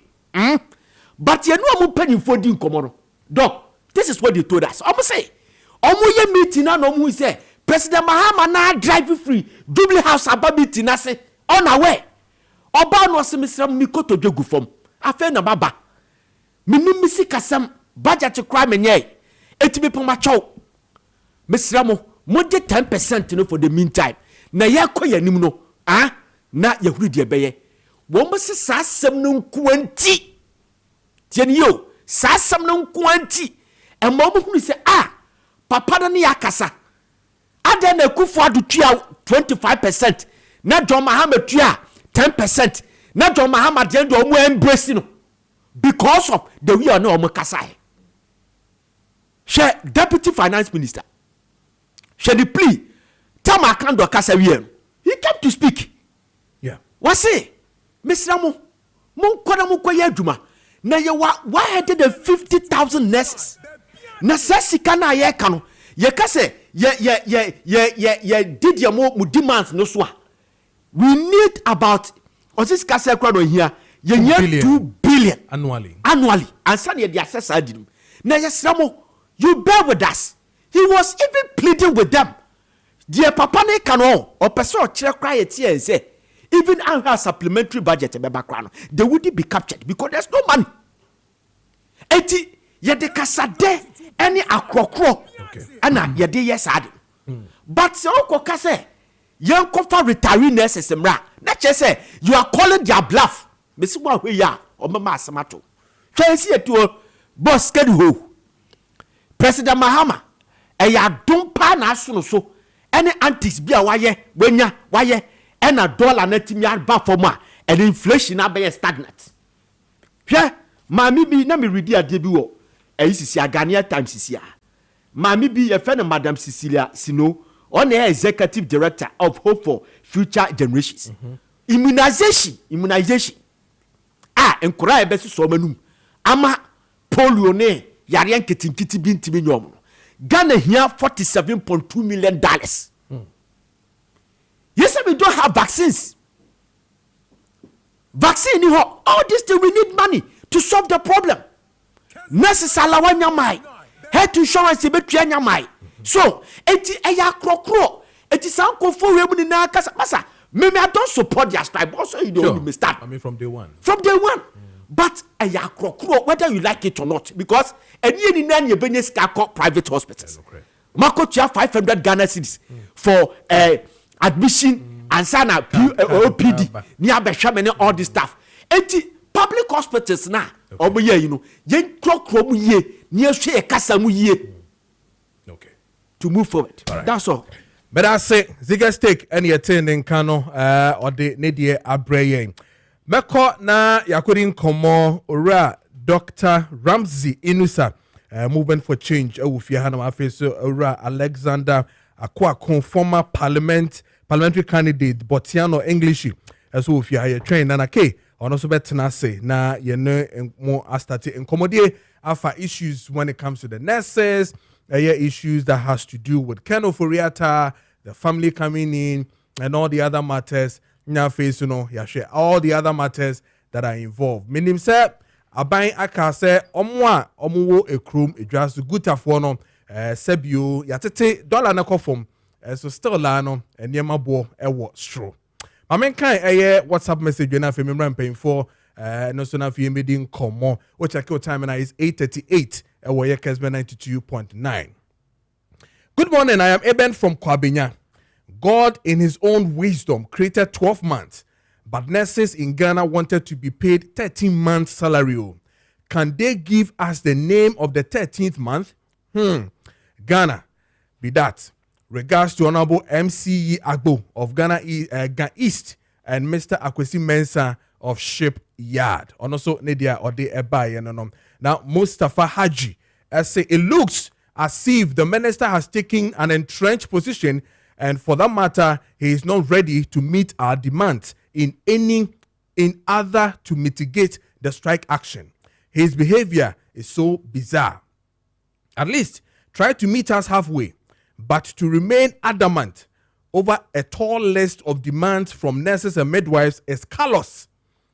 Speaker 8: But ye no omu panimfo di nkomo no. Doc, this is what they told us. Omu say omu ye meeting na omu say President Mahama na drive free double house ababiti na say on away. Oba no se misra mikoto dwegu fom. Afa na baba. Mimisi kasam budget cry menye. Etimi poma chow. Misra mo de 10% no for the meantime. Na ye koya nim no. Na ye huru de beye. Wo mo se sa asem no nkuanti. Tieni yo, sa asem no nkuanti. E mo huru se papa na ne yakasa. Ade na kufu adu tua 25%. Na John Mahama tua 10%. Na John Mahama de ndo omo embrace no. Because of the way no omo kasai. She deputy finance minister. She the plea. Tama kando kasa wiem. He came to speak.
Speaker 1: Yeah.
Speaker 8: What say? Mr. Mo, mon kona mo koye adwuma. Na ye 150,000 nurses. Na sasika na ye ka no. Ye ka say ye did your mo demands no so. We need about osis kasa kwa no here. Ye need 2 billion
Speaker 1: annually.
Speaker 8: And san ye the access adinum. Na ye sramo, you bear with us. He was even pleading with them. Dear papa ne kano or person chere cry et here and say even our supplementary budget they wouldn't be captured because there's no money. Eti ye de kasade any akrokro ana ye de yes ade. But se okoka say yan kofa retiree nurses mra na che say you are calling their bluff. Mesi wa hwe ya o mama asamato. Twa si etuo boss schedule. President Mahama eya dompa na aso no so any antics bia waye and a dollar na timi aba form and inflation na be stagnant. Hwe mami bi na me ready ade bi wo ayisisi Ghanaian Times sisi a mami bi ye fe na Madam Cecilia Sino on the executive director of Hope for Future Generations. Immunization enkura e be so manum ama polio ne yare nketinkiti bi ntimi nyom. Ghana here $47.2 million. Yes, we don't have vaccines. Vaccine, all this thing we need money to solve the problem. Nurses alawanya mai, health insurance betuanya mai. So, eti eya krokro, eti sanko for we na kasa masa. Maybe I don't support their strike, also you don't me start.
Speaker 1: I mean from day one.
Speaker 8: But eya krokro, whether you like it or not, because any ni nan ye benye ska private hospitals. Mako tia 500 Ghana cedis for admission and sana OPD ni abehwame all this stuff. Eti public hospitals na oboye you know yen krokro mu ye ni ehwe kasa mu ye.
Speaker 1: Okay.
Speaker 8: To move forward. Right. That's all.
Speaker 1: But I say Ziga Steak and your attending kano or the Nedie Abreye. Meko na yakurin komo ora Dr. Ramsey Inusa movement for change ufia hana afeso ora Alexander Akwa former parliament parliamentary candidate Botiano English so if you are trained and okay on also better say na you know more start incommodate afa issues when it comes to the nurses issues that has to do with kenoforiata, the family coming in and all the other matters now face share all the other matters that are involved meaning say aban aka say omwa omwo ekrum edwaso gutafo no sebio yatete dollar na kofom so still la no eniema bo ewo stro mamen kan WhatsApp message na fe memra mpem for no so na fe medin komo o check your time now is 8:38 ewo ye Kessben 92.9. Good morning, I am Eben from Kwabenya. God in his own wisdom created 12 months, but nurses in Ghana wanted to be paid 13 months salary. Can they give us the name of the 13th month? Ghana, be that. Regards to Honorable MCE Agbo of Ghana East and Mr. Akwesi Mensah of Shipyard. Also, Nadia Ode Ebaye. Now, Mustafa Haji say it looks as if the minister has taken an entrenched position, and for that matter, he is not ready to meet our demands in other to mitigate the strike action. His behavior is so bizarre. At least try to meet us halfway, but to remain adamant over a tall list of demands from nurses and midwives is callous.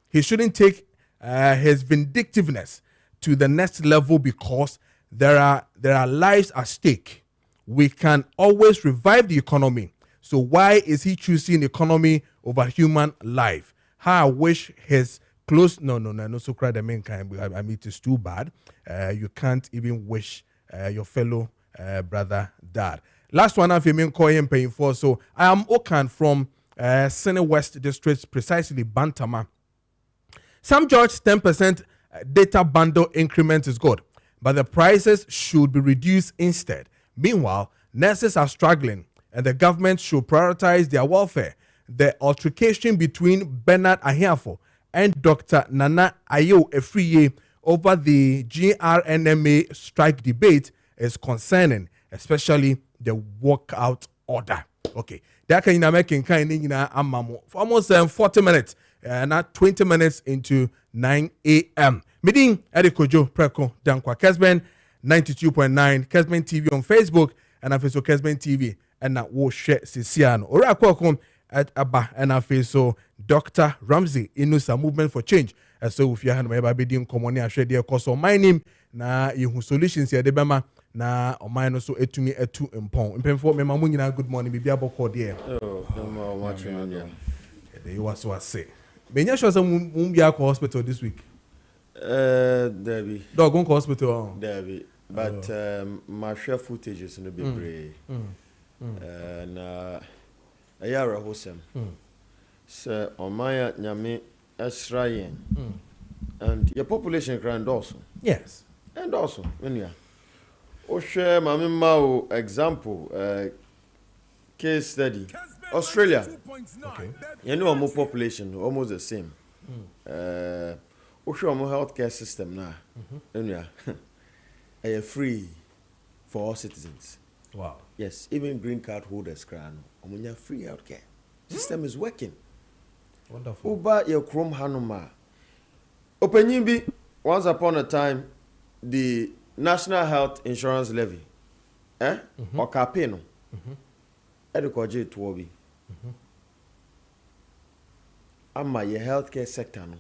Speaker 1: He shouldn't take his vindictiveness to the next level because there are lives at stake. We can always revive the economy. So why is he choosing economy over human life? How I wish his close no so cry the main kind. I mean, it is too bad. You can't even wish your fellow brother dad. Last one I've been calling paying for. So I am Okan from Sene West District, precisely Bantama. Some George 10% data bundle increment is good, but the prices should be reduced instead. Meanwhile, nurses are struggling and the government should prioritize their welfare. The altercation between Bernard Ahiafo and Dr. Nana Ayo Efriye over the GRNMA strike debate is concerning, especially the walkout order. Okay, that can you make in kind for almost 40 minutes, not 20 minutes into 9 a.m. Meeting at the Kojo Preko Dankwah Kessben 92.9 Kessben TV on Facebook and also Kessben TV and that will share Sisiano. Ora kwako at Aba and so Dr. Ramsey Inusa Movement for Change. So if you have my baby doing common I share their course on my name na you solutions here debema na o mine so etumi etu impon. Impemfo me mamu nyina good morning bibia bokọ there.
Speaker 9: Oh, no watching you.
Speaker 1: They was so I say. Benya sure some bia ko hospital this week.
Speaker 9: Debbie.
Speaker 1: Dog go hospital.
Speaker 9: Debbie. But my share footage is in the big and a year hosem. So on my nyame Australian and your population grand also.
Speaker 1: Yes.
Speaker 9: And also when you share my Mao example case study. Australia.
Speaker 1: Okay.
Speaker 9: You know more population, almost the same. Share more healthcare system now. And yeah, free for all citizens.
Speaker 1: Wow.
Speaker 9: Yes, even green card holders can. Free healthcare system is working.
Speaker 1: Wonderful.
Speaker 9: Uba your Chrome Hanuma. Open once upon a time, the National Health Insurance Levy, or Capeno, Educoje Twobi. Ama your healthcare sector no,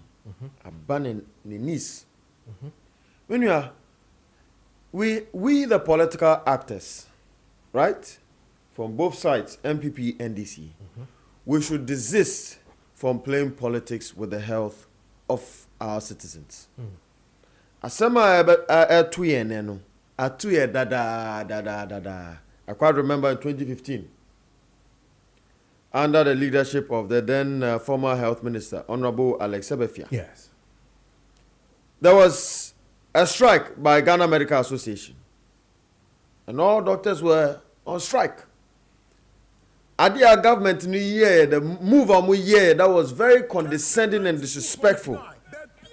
Speaker 9: abandoning the knees. When you are, we the political actors, right, from both sides, MPP, NDC, we should desist from playing politics with the health of our citizens. Asema atuye neno, atuye da. I quite remember in 2015, under the leadership of the then former health minister, Honorable Alex Sebefia.
Speaker 1: Yes.
Speaker 9: There was a strike by Ghana Medical Association, and all doctors were on strike. Adia government in the year, the move on the year that was very condescending and disrespectful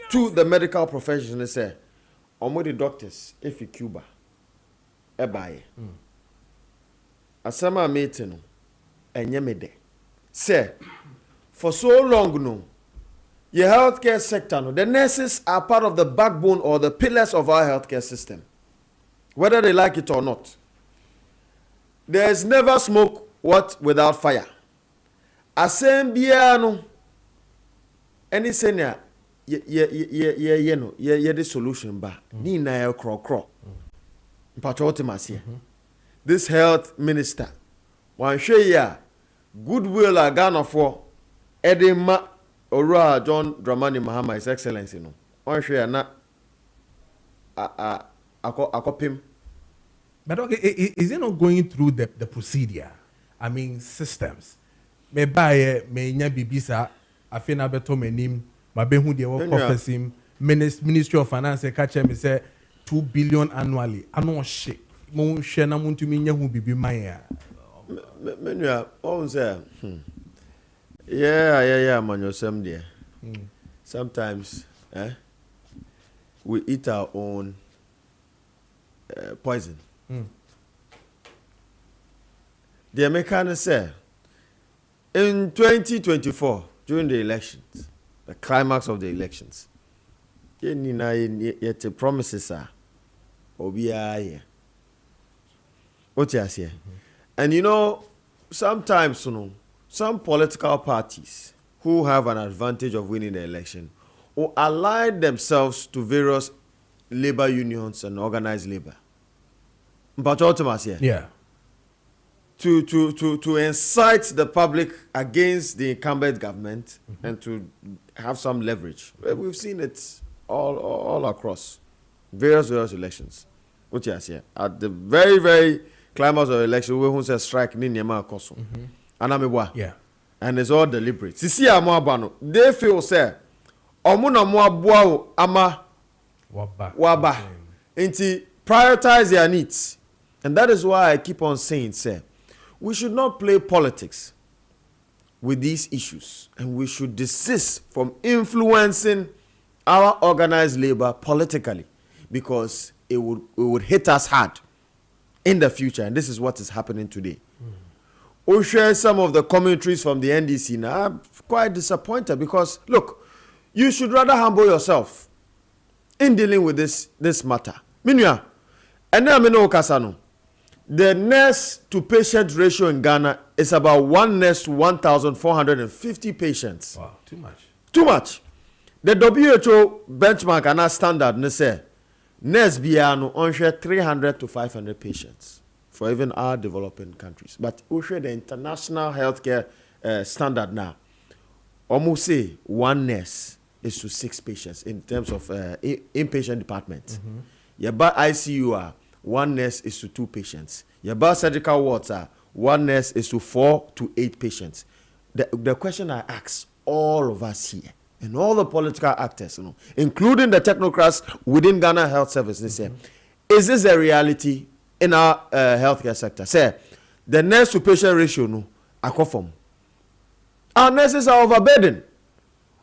Speaker 9: to the medical profession. They say, "Omo the doctors, if you Cuba, ebaye." Asama meeting, enyemede. say for so long no your healthcare sector no the nurses are part of the backbone or the pillars of our healthcare system whether they like it or not. There is never smoke without fire. Asem bia no any senior ye the solution ba ni na ye kro mpachotimase. This health minister wan hwe ya goodwill agana for edema Ora John Dramani Mahama, His Excellency, no. One share na akopim.
Speaker 1: But okay, is it not going through the procedure? I mean, systems. Me buy me nya bibisa afena beto menim mabehu de work office Ministry of Finance catch me say 2 billion annually. I no shit. Mo share na muntu mi nya hu bibi man ya.
Speaker 9: Menua on say Yeah, man, you're some there. Sometimes, we eat our own poison. The Americans say, in 2024, during the elections, the climax of the elections, yet the promises are, Obiya. What you say? And you know, sometimes, you know, some political parties who have an advantage of winning the election will ally themselves to various labor unions and organized labor.
Speaker 1: Yeah.
Speaker 9: To incite the public against the incumbent government and to have some leverage. We've seen it all across various elections. What you say? At the very, very climax of the election, we who say strike ni nyama koso.
Speaker 1: Yeah.
Speaker 9: And it's all deliberate. Sisi amwabano. They feel say omuna mwabwa ama waba. Inti prioritize their needs. And that is why I keep on saying, say, we should not play politics with these issues. And we should desist from influencing our organized labor politically. Because it would hit us hard in the future. And this is what is happening today. We'll share some of the commentaries from the NDC now. I'm quite disappointed because, look, you should rather humble yourself in dealing with this matter. Minua, and then Kasano, the nurse to patient ratio in Ghana is about 1 nurse to 1,450 patients.
Speaker 1: Wow, too much.
Speaker 9: Too much. The WHO benchmark and our standard, they say, nurse biano on share 300 to 500 patients. For even our developing countries. But we share the international healthcare standard now. Almost say 1 nurse is to 6 patients in terms of inpatient department. Yaba ICU 1 nurse is to 2 patients. Yaba surgical wards 1 nurse is to 4 to 8 patients. The question I ask all of us here and all the political actors, you know, including the technocrats within Ghana Health Service, they say, is this a reality in our healthcare sector? Say, the nurse to patient ratio no akofom. Our nurses are overburdened.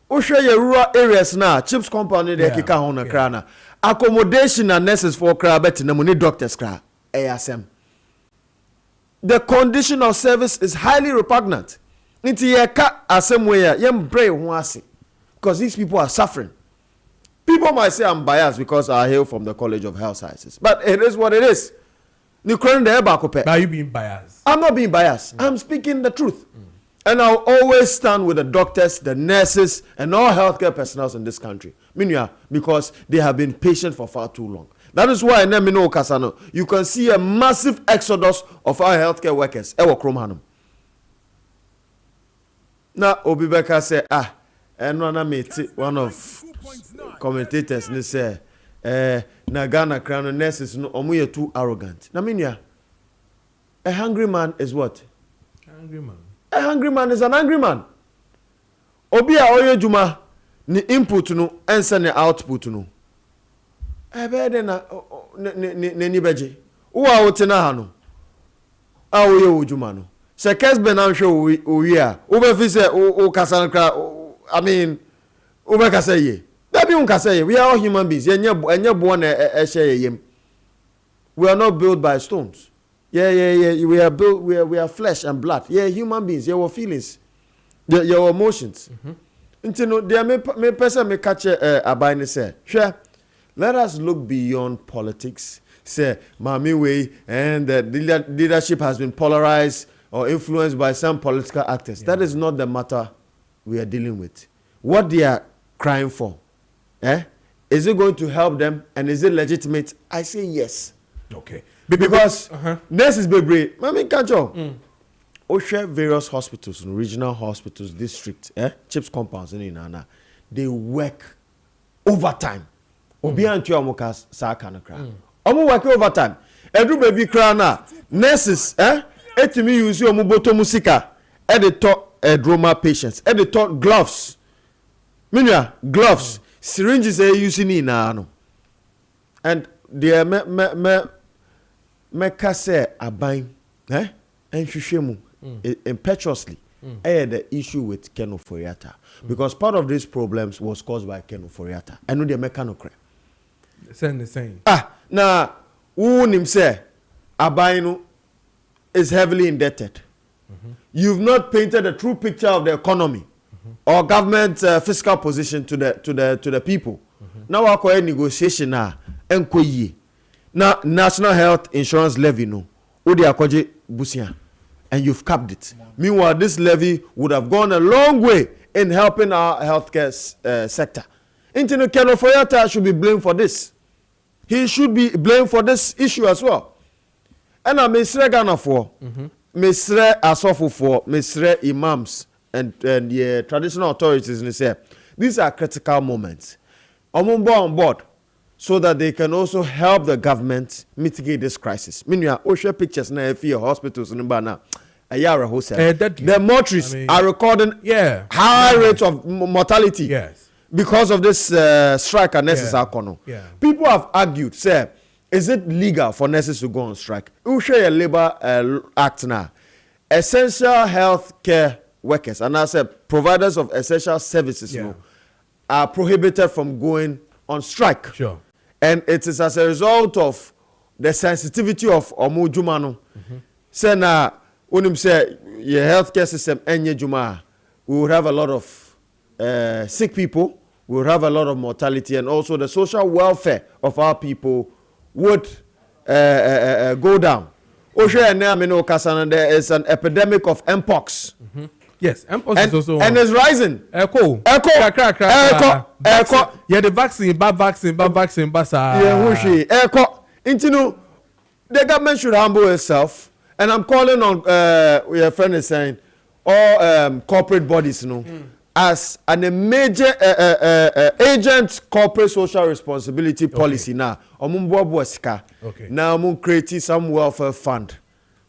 Speaker 9: We share your rural areas now. Chips company they kika ho na kra na. Accommodation and nurses for kra bet na money doctors kra. ASM. The condition of service is highly repugnant. Nti ye ka asem way yem pray ho ase because these people are suffering. People might say I'm biased because I hail from the College of Health Sciences, but it is what it is.
Speaker 1: Are you being biased?
Speaker 9: I'm not being biased. I'm speaking the truth. And I'll always stand with the doctors, the nurses, and all healthcare personnel in this country. Because they have been patient for far too long. That is why in Emino Kasano, you can see a massive exodus of our healthcare workers. Ewo Kromhanum. Now, Obibeka said, and one of commentators, they say, na Ghana crown nurses no omuye too arrogant. Na minya, a hungry man is what?
Speaker 1: Angry man.
Speaker 9: A hungry man is an angry man. Obi a oye juma ni input no ensa ni output no. Ebe na ni beje. Uwa wote na ha no. A oye ojuma no. Se Kessben anhwe owi a, ube fi se o kasa nkra, I mean, ube kasa ye. We are all human beings. We are not built by stones. Yeah. We are built. We are flesh and blood. Yeah, human beings. Yeah, our feelings. your emotions. You know, there may person may catch a and say, sure, let us look beyond politics. Say, Mami way, and the leadership has been polarized or influenced by some political actors. That is not the matter we are dealing with. What they are crying for, is it going to help them, and is it legitimate? I say yes.
Speaker 1: Okay.
Speaker 9: Because this is baby. Mami Kajo. Osha various hospitals, regional hospitals, district, chips compounds in Nana, they work overtime. Obi antu amuka sa kana kra. Omo work overtime. Edu baby kra na nurses, etimi use omo boto musika, editor droma patients, editor gloves. Minya gloves, syringes using in no. And they me kase abain, and shishemu. Impetuously, the issue with Ken Ofori-Atta because part of these problems was caused by Ken Ofori-Atta. I know the mechanical.
Speaker 1: The same.
Speaker 9: Now, who him say Abainu is heavily indebted. You've not painted a true picture of the economy or government fiscal position to the people. Now, we are negotiation now. Now, national health insurance levy no. Odi akoje busia. And you've capped it. Meanwhile, this levy would have gone a long way in helping our healthcare sector. Intino Ken Ofori-Atta should be blamed for this. He should be blamed for this issue as well. And I Mr. Ghana for, Mr. Asofo for, Mr. Imams and the traditional authorities in the these are critical moments. I'm on board so that they can also help the government mitigate this crisis. Meanwhile, Osha pictures now if your hospitals in Bana, a year the mortuaries are recording high rates of mortality because of this strike and nurses are People have argued, say, is it legal for nurses to go on strike? Osha Labor Act now. Essential health care workers and I said providers of essential services are prohibited from going on strike.
Speaker 1: Sure.
Speaker 9: And it is as a result of the sensitivity of Omu Jumano. Say na unim say your healthcare system enye Juma, we will have a lot of sick people, we will have a lot of mortality, and also the social welfare of our people would go down. There is an epidemic of Mpox.
Speaker 1: Yes, Mpox is also
Speaker 9: and it's rising.
Speaker 1: Echo. Yeah, the vaccine, bad vaccine, basa.
Speaker 9: Yeah, Echo. Intino, the government should humble itself. And I'm calling on your friend is saying all corporate bodies, as a major agent corporate social responsibility policy now. Okay. Now I'm creating some welfare fund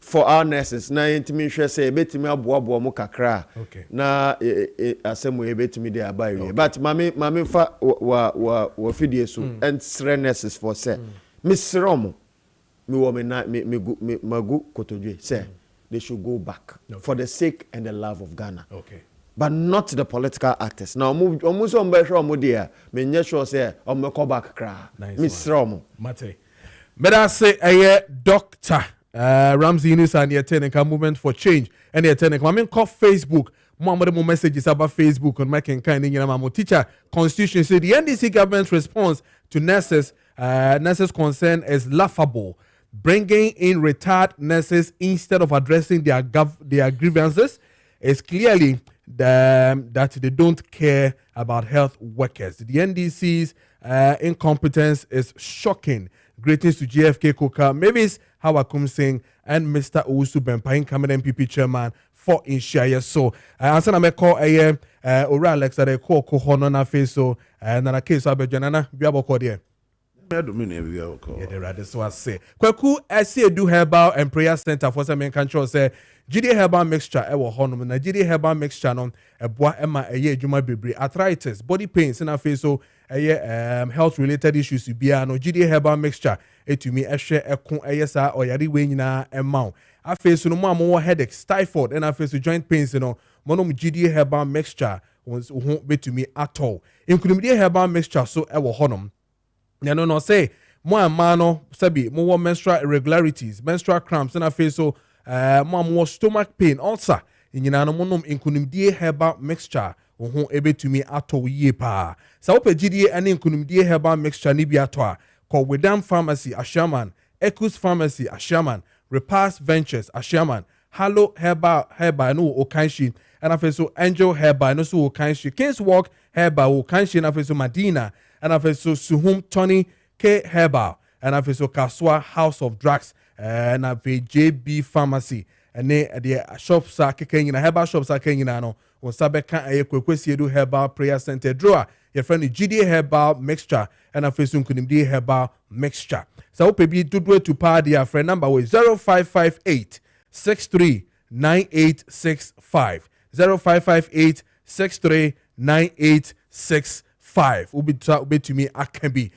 Speaker 9: for our nurses. Now intimate say betimi aboabo mo kakra.
Speaker 1: Okay.
Speaker 9: Na asem we betimi dey abai. But mami fa wa fidie so and sre nurses for say. Misromo me wo me magu kotodwe say they should go back for the sake and the love of Ghana.
Speaker 1: Okay.
Speaker 9: But not the political actors. Now, almost on Besho Modia, me sure say, on me call back cry. Miss Romo.
Speaker 1: Mate. But I say, a Dr. Ramsey News and the Technical Movement for Change and the Technical. I mean, call Facebook. More messages about Facebook on my kind of teacher constitution. Say the NDC government's response to nurses concern is laughable. Bringing in retired nurses instead of addressing their grievances is clearly that they don't care about health workers. The NDC's incompetence is shocking. Greetings to GFK Koka, Mavis Hawakum Singh, and Mr. Owusu Bempain, Cameroon MPP chairman for Inshaya. So, answer na me call Ora Alex that I call Kohono na face so and a case of Janana Biabo Cordia.
Speaker 10: Yeah, the
Speaker 1: right. That's what I say. Kwaku, I see do herbal and prayer center for some control say GD herbal mixture. Ewo honum na GD herbal mixture no eboa ema eye adwuma bebre arthritis, body pains na face so health related issues bia no GD herbal mixture etumi ehwe ekon sa oyare we nyina ema afa so no mo headaches, typhoid and afa so joint pains no monom GD herbal mixture wons ho betumi atol including herbal mixture so ewo honum. No say more mano sabi more menstrual irregularities, menstrual cramps, and I feel so more stomach pain, ulcer, nyina no monom nkunimdie herbal mixture wo ho ebetumi ato yie pa sa wo pagidie ane nkunimdie herbal mixture ni bi ato a call Widam Pharmacy Ashaman, Ecus Pharmacy Ashaman, Repast Ventures Ashaman, Hallo Herbal no Okanshi, and afeso Angel Herbal no so Okanshi, King's Walk Herbal Okanshi, and afeso Madina, and afeso Suhum Tony K Herbal, and afeso Kaswa House of Drugs, and afe JB Pharmacy, and the shops are kicking in a herbal shops are kicking in on Sabeka a Kwesiedu Herbal Prayer Center drawer. Your friend the GD Herbal Mixture and a face kunimdi Herbal Mixture. So pebi dudwe to party a friend number with 0558 639865 0558 639865. Ubi to me Akabi.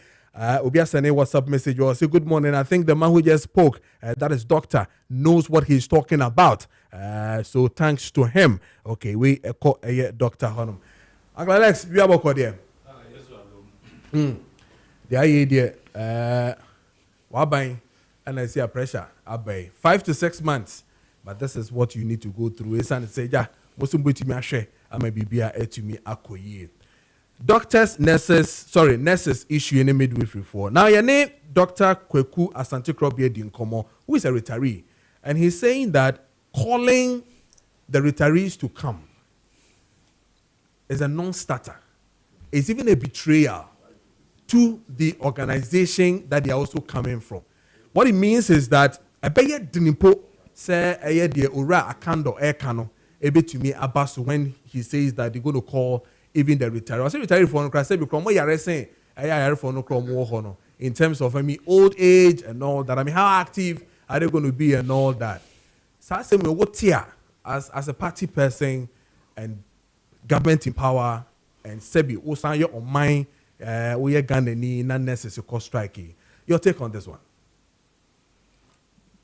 Speaker 1: Ubi send a WhatsApp message or say good morning. I think the man who just spoke, that is doctor, knows what he's talking about. So thanks to him. Okay, we call Dr. Honum. Uncle Alex, we have a call there. The idea, wabang, and I see a pressure. Abay 5 to 6 months, but this is what you need to go through. It's and say, yeah, most of me I share. I may be to me akoye. Doctors, nurses issue in the midwifery for. Now your name, Dr. Kweku Asante Krobie Dinkomo, who is a retiree, and he's saying that calling the retirees to come is a non-starter. It's even a betrayal to the organization that they are also coming from. What it means is that a beye dinipo say a de ura akando ekano ebe to me abasu when he says that they're going to call even the retiree. I say retiree for no say because what you are saying I for no hono in terms of old age and all that. How active are they going to be and all that? So I say me what here as a party person and government in power and Sebi Osanya on mine we are Ghanaian not necessary cost striking. Your take on this one?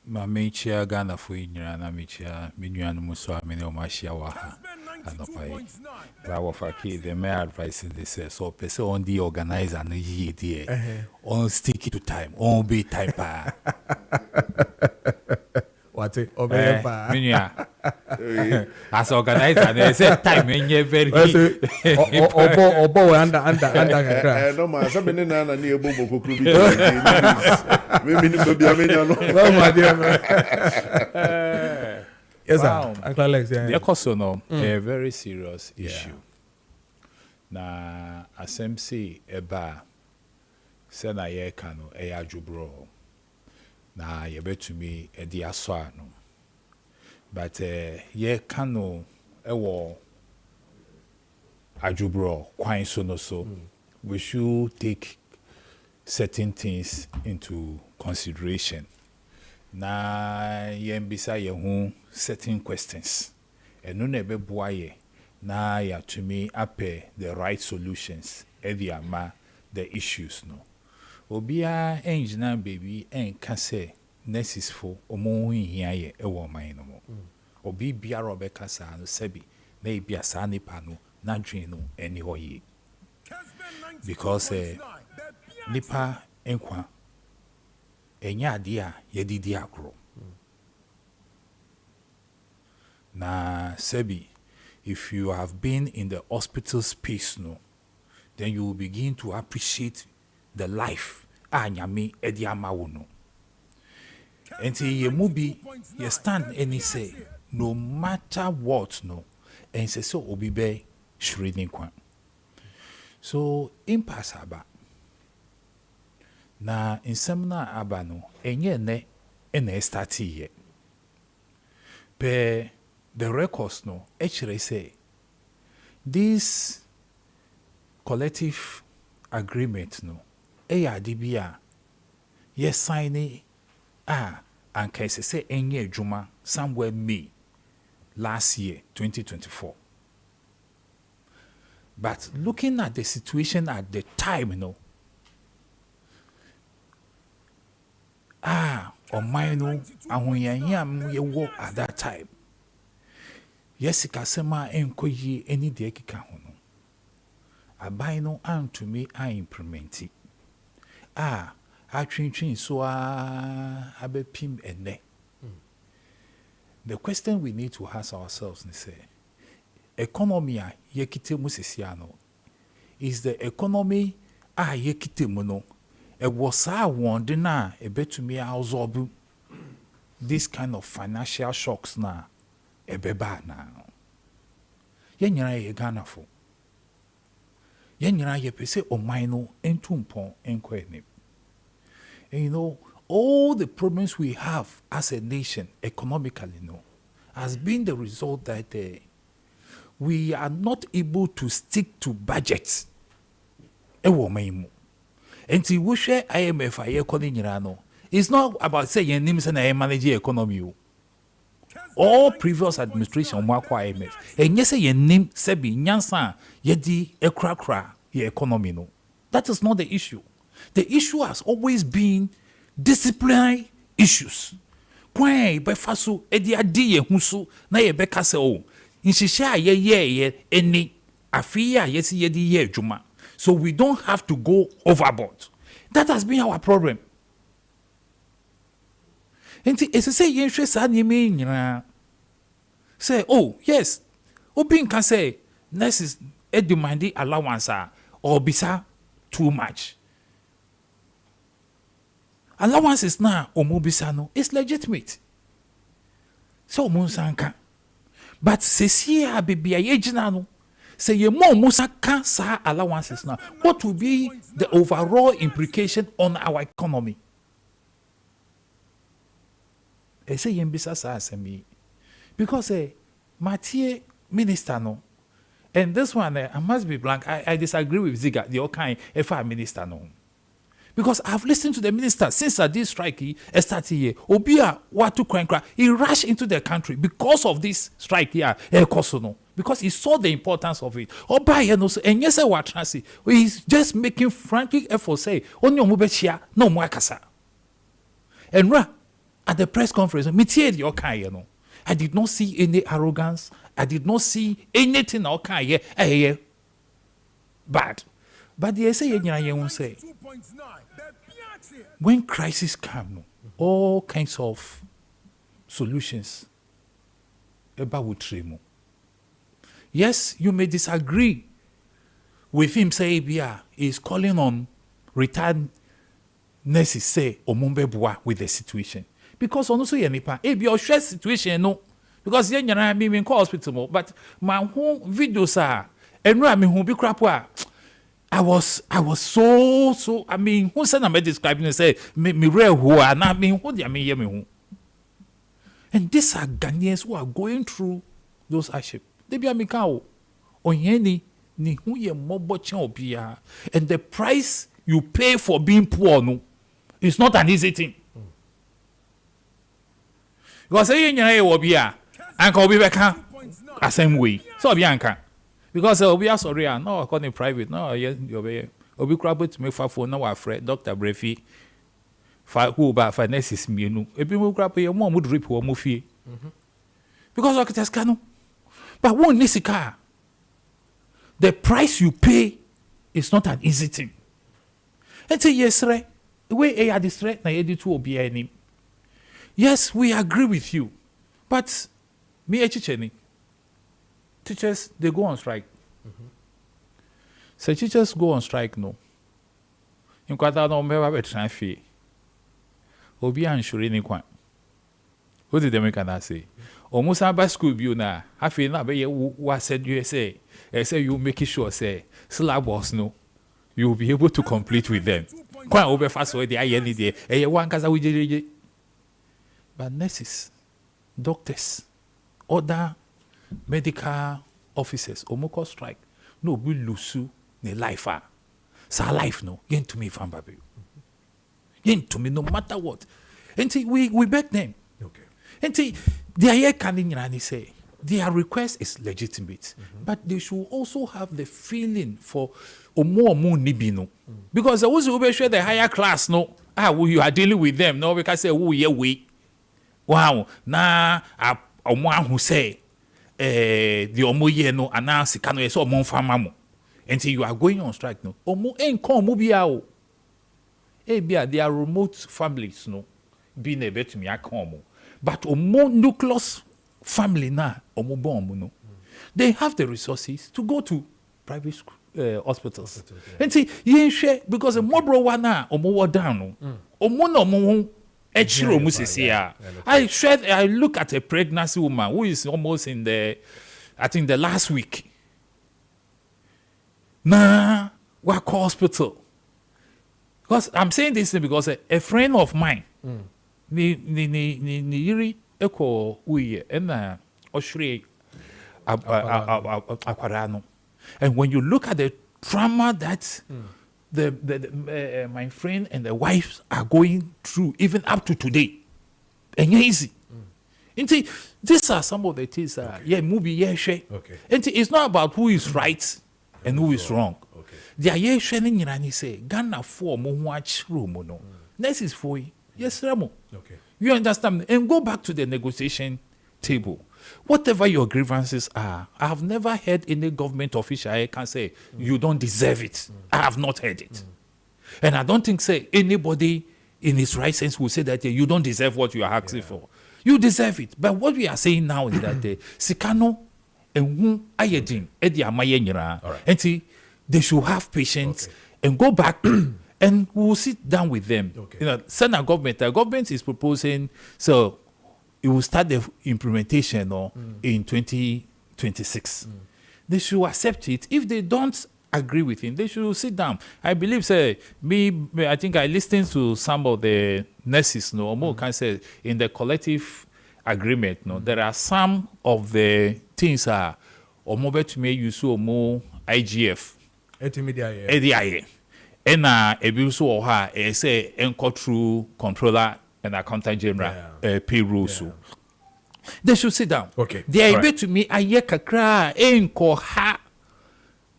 Speaker 11: Ma mechia Ghana for Inyana na mechia minuan muso amene o machia wa ha anopai ba wo faki the may advice this so person on the organizer no yi there on stick to time on be type
Speaker 1: what obey pa
Speaker 11: minia as organizer they say time enye very
Speaker 1: obo under
Speaker 10: no man so be na na ebo bokokru bi we mini so bi amenya no
Speaker 1: my dear man. Yes
Speaker 11: wow.
Speaker 1: Sir Uncle Alex
Speaker 11: the also no a very serious issue na asmc eba se na ye ka no e adwubro na ye betumi e di aso ano but ye ka no e wo adwubro kwan so no so we should take certain things into consideration na ye mbisa ye hu certain questions eno na ebe boa ye na ya to me ape the right solutions ama the issues no obia engineer baby enka say nurses for omo hia ye ewo man no mo obi bia robeka sa no sebi na ebia sa nipa no na dwen no eni hoye because nipa enkwa enya ade a yedidi akro na sebi if you have been in the hospital space no then you will begin to appreciate the life anyame edi amawo no enti ye mu bi ye stand any say no matter what no and say so obi be shredding kwa so impassable na nsem na aba no enye ne ena start ye pe the records no actually say this collective agreement no adibia yes sign and case say enye adwuma somewhere May last year 2024 but looking at the situation at the time no on my no ahoyanyam ye wo at that time yes kasema enkoyi any de kika ho no abai no antumi implement atwintwin so abepim ene the question we need to ask ourselves is say, economy a yekite mu sisiano is the economy a yekite mu no e was a wonde na e betumi absorb this kind of financial shocks na e beba na ye nyina ye Ghana fo ye nyina ye pese oman no entumpon enko enim. And you know, all the problems we have as a nation economically, has been the result that we are not able to stick to budgets. And see, we share IMF, it's not about saying names and manage the economy. All previous administration work for IMF. And yes, your name Sebi Nyansa yedi ekrakra your economy no. That is not the issue. The issue has always been disciplinary issues. Kwan be faso edi adi ye huso na ye beka se o. Inshisha ye eni afia yesi ye di ye adwuma. So we don't have to go overboard. That has been our problem. And it's say yen hwe sa nyeme nyina. Say oh yes. Obin can say nurses e demand allowance or bisa too much. Allowances now omobisano is legitimate. So monsanka. But sesia bibia yejinano say ye mo musaka sa allowances now. What will be the overall implication on our economy? I say yembisa sa asemi. Because Maakye minister no. And this one I must be blank. I disagree with Ziga, the Okai FR minister no. Because I've listened to the minister since this strike started here. Obia watu kwankra, he rushed into the country because of this strike here. Because he saw the importance of it. Obaya no, and yes, what transi. He's just making frantic effort. Say, only omubechia no mwakasa. And at the press conference, I did not see any arrogance. I did not see anything bad. But they say say when crisis come, all kinds of solutions about tremo. Yes, you may disagree with him. Say, yeah, he's calling on retired nurses. Say, omumbe bua with the situation because also yenipa. Be your stress situation no. Because yen yana me in hospital, but my home videos are and me who be crap. I was so I mean who said I'm describing and say me real who are not me who they me who. And these are Ghanaians who are going through those hardship. They be a mikao onyeni ni who ye mobo obia and the price you pay for being poor no it's not an easy thing. Because say yen will be anka obi beka the same way. So bianca. Because we are sorry, no, I call in private. No, yes, obi crab to me for no afraid. Dr. Brefi, who about finances me no. Ebi mo crab your mom would rip or mufie. Because of the cano. But one nisika, the price you pay is not an easy thing. And say yes, right. We are distressed na yedi to obi any. Yes, we agree with you, but me echicheni. Teachers, they go on strike. So teachers go on strike, no. In quarter no member transfer. Obi ansure ni kwan. What did the American say? Almost about school view na. I feel na be what said you say. I say you make sure say syllabus no. You will be able to complete with them. Kwan over fast way the any day. One kaza we. But nurses, doctors, other medical officers omoko strike no we lose ne life sa life no yen to me fan baby yen to me no matter what and we beg them okay and they are here can say their request is legitimate but they should also have the feeling for omo nibino because the ones who share the higher class no you are dealing with them no because say who ye we wow na omo who say the omoye no announce kano yeso omo fama mo until you are going on strike no omo enko mo bia o bia they are remote families no be na betumi aka omo but omo nucleus family na omo born no. They have the resources to go to private school, hospitals. And see, you share because a more bro one na omo down no. Omo no omo echiro musisi. I look at a pregnancy woman who is almost in the, I think the last week. Nah, work hospital. Because I'm saying this because a friend of mine, ni yiri eko uye ena oshri akwarano. And when you look at the trauma that my friend and the wives are going through, even up to today, and easy. And these are some of the things. Movie, share.
Speaker 1: Okay.
Speaker 11: And it's not about who is right and who is wrong. The sharing in say Ghana for mo watch room no. Next is for you. Yes, Ramo.
Speaker 1: Okay.
Speaker 11: You understand? And go back to the negotiation table. Whatever your grievances are, I have never heard any government official I can say you don't deserve it. I have not heard it. And I don't think say anybody in his right sense will say that you don't deserve what you are asking for. You deserve it. But what we are saying now is that Sikano and Ayedin Edi Amaye Nyira. And see, they should have patience and go back and we will sit down with them. You know, send a government. The government is proposing, so it will start the implementation in 2026. They should accept it. If they don't agree with him, they should sit down. I believe, say, I think I listened to some of the nurses, can say in the collective agreement, there are some of the things are to me use more IGF. ADIA. And ebiso ha say enco through controller and accountant general payroll so. They should sit down.
Speaker 1: Okay.
Speaker 11: They are able to me a year kakra enco ha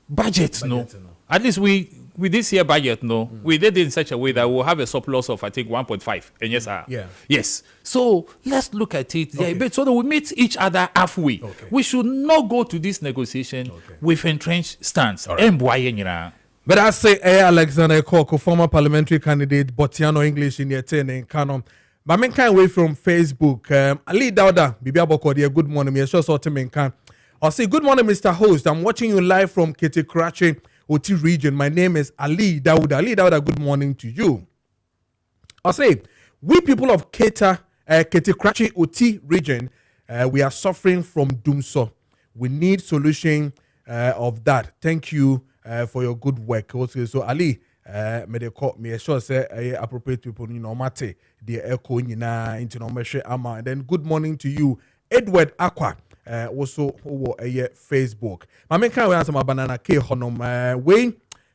Speaker 11: budget no. At least with this year budget we did it in such a way that we'll have a surplus of I think 1.5. And yes, sir. Yes. So let's look at it. They are able so that we meet each other halfway. We should not go to this negotiation with entrenched stance.
Speaker 1: But I say, Alexander Koko, former parliamentary candidate, Botiano English in Yeten and Canon. But I can't wait from Facebook. Ali Dauda, Bibi Aboko, dear, good morning. Me sure sort of can. I'll say, good morning, Mr. Host. I'm watching you live from Kete Oti region. My name is Ali Dauda. Ali Dauda, good morning to you. I'll say, we people of Kete Oti region, we are suffering from doomso. We need solution of that. Thank you. For your good work. Also, so Ali, me they call me sure say appropriate people mate the echo into no measure ama. And then good morning to you, Edward Aqua. Also over Facebook. My main can answer my banana K honom way.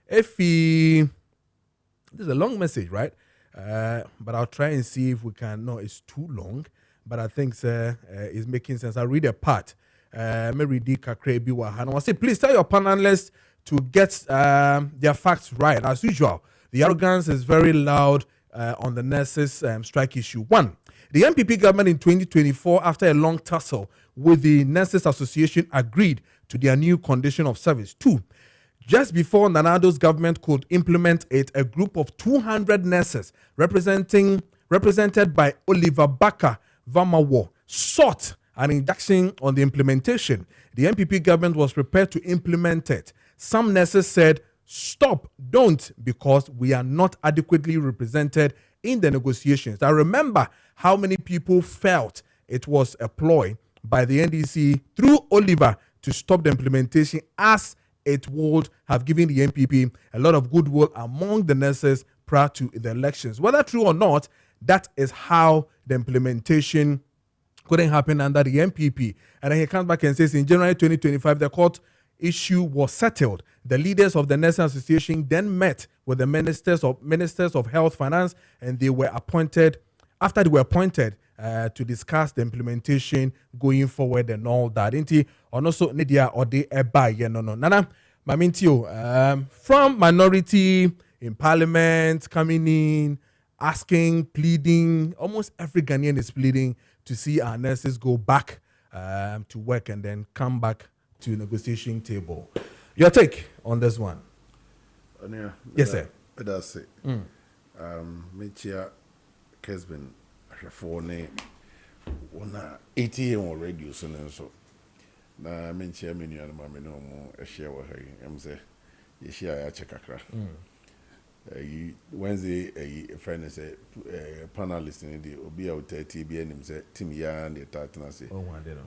Speaker 1: If he this is a long message, right? But I'll try and see if we can. No, it's too long, but I think it's making sense. I'll read a part. Mary D. Kakrebi Wahan. I say, please tell your panelists to get their facts right. As usual, the arrogance is very loud on the nurses' strike issue. 1. The MPP government in 2024, after a long tussle with the Nurses Association, agreed to their new condition of service. 2. Just before Nanado's government could implement it, a group of 200 nurses represented by Oliver Baka Vamawo sought an induction on the implementation. The MPP government was prepared to implement it. Some nurses said, stop, don't, because we are not adequately represented in the negotiations. I remember how many people felt it was a ploy by the NDC through Oliver to stop the implementation, as it would have given the MPP a lot of goodwill among the nurses prior to the elections. Whether true or not, that is how the implementation couldn't happen under the MPP. And then he comes back and says in January 2025, the court issue was settled. The leaders of the Nursing Association then met with the ministers of health, finance, and they were appointed. After they were appointed to discuss the implementation going forward and all that. Inti also Nidia or the no nana mamintio from minority in parliament coming in, asking, pleading. Almost every Ghanaian is pleading to see our nurses go back to work and then come back to negotiation table. Your take on this one? Yes, sir.
Speaker 10: That's it. Kessben, Ona 80 on radio so nso. Na me nchia me nua ma me no mo ehia wo ha yi. Em say ye hia ya che kakra. Wednesday friend say panelist in the obi a 30 bi anim say team ya na tatena say.
Speaker 1: Oh one dey no.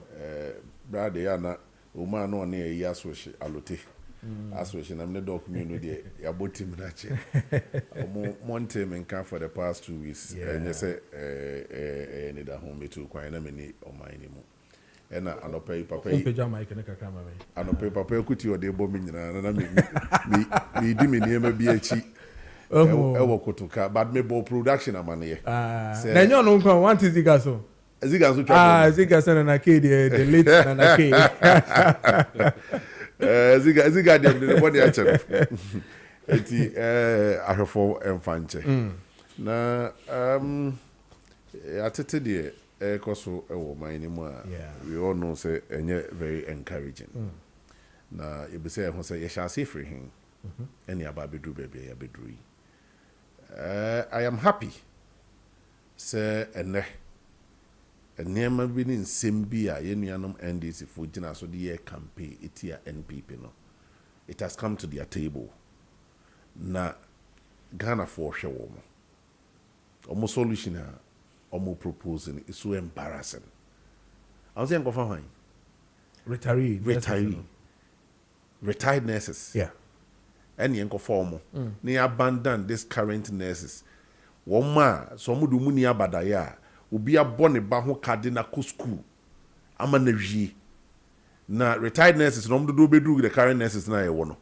Speaker 10: Brother ya na o ma no na ya so hye alote. Association I'm the document the about team na che. Monte menka for the past 2 weeks. And you say need a home to kwa na many o mine mu. And anope papa yi
Speaker 1: pejama ike na kakra ma me.
Speaker 10: Anope papa kuti o de bo me nyina na me di me niam bi achi. E wo kotoka but me bo production amane.
Speaker 1: Na nyo no nko want Ziga so.
Speaker 10: Ziga so twa.
Speaker 1: Ziga so na ke the late na ke.
Speaker 10: Ziga dem the body ache. Eti ahwefo emfanche. Na atete de ekoso ewo mine mu a we all know say enye very encouraging. Na you be say ho say ye shall see free him. Any aba bedu baby ya bedru. I am happy say ene enema bi ni nsem bi a ye nuanom NDC fo gina so de ye campaign etia NPP no. It has come to their table. Na Ghana for hwe wo mo. Omo solution a omo proposing is so embarrassing. I was saying go for retiree. Retired nurses.
Speaker 1: Yeah.
Speaker 10: Any enko form. Ni abandon this current nurses. Woma so mu du mu ni abadaya. Obi abone ba ho kade na ko school. Ama na wie. Na retired nurses no do bedu the current nurses na ye wo no.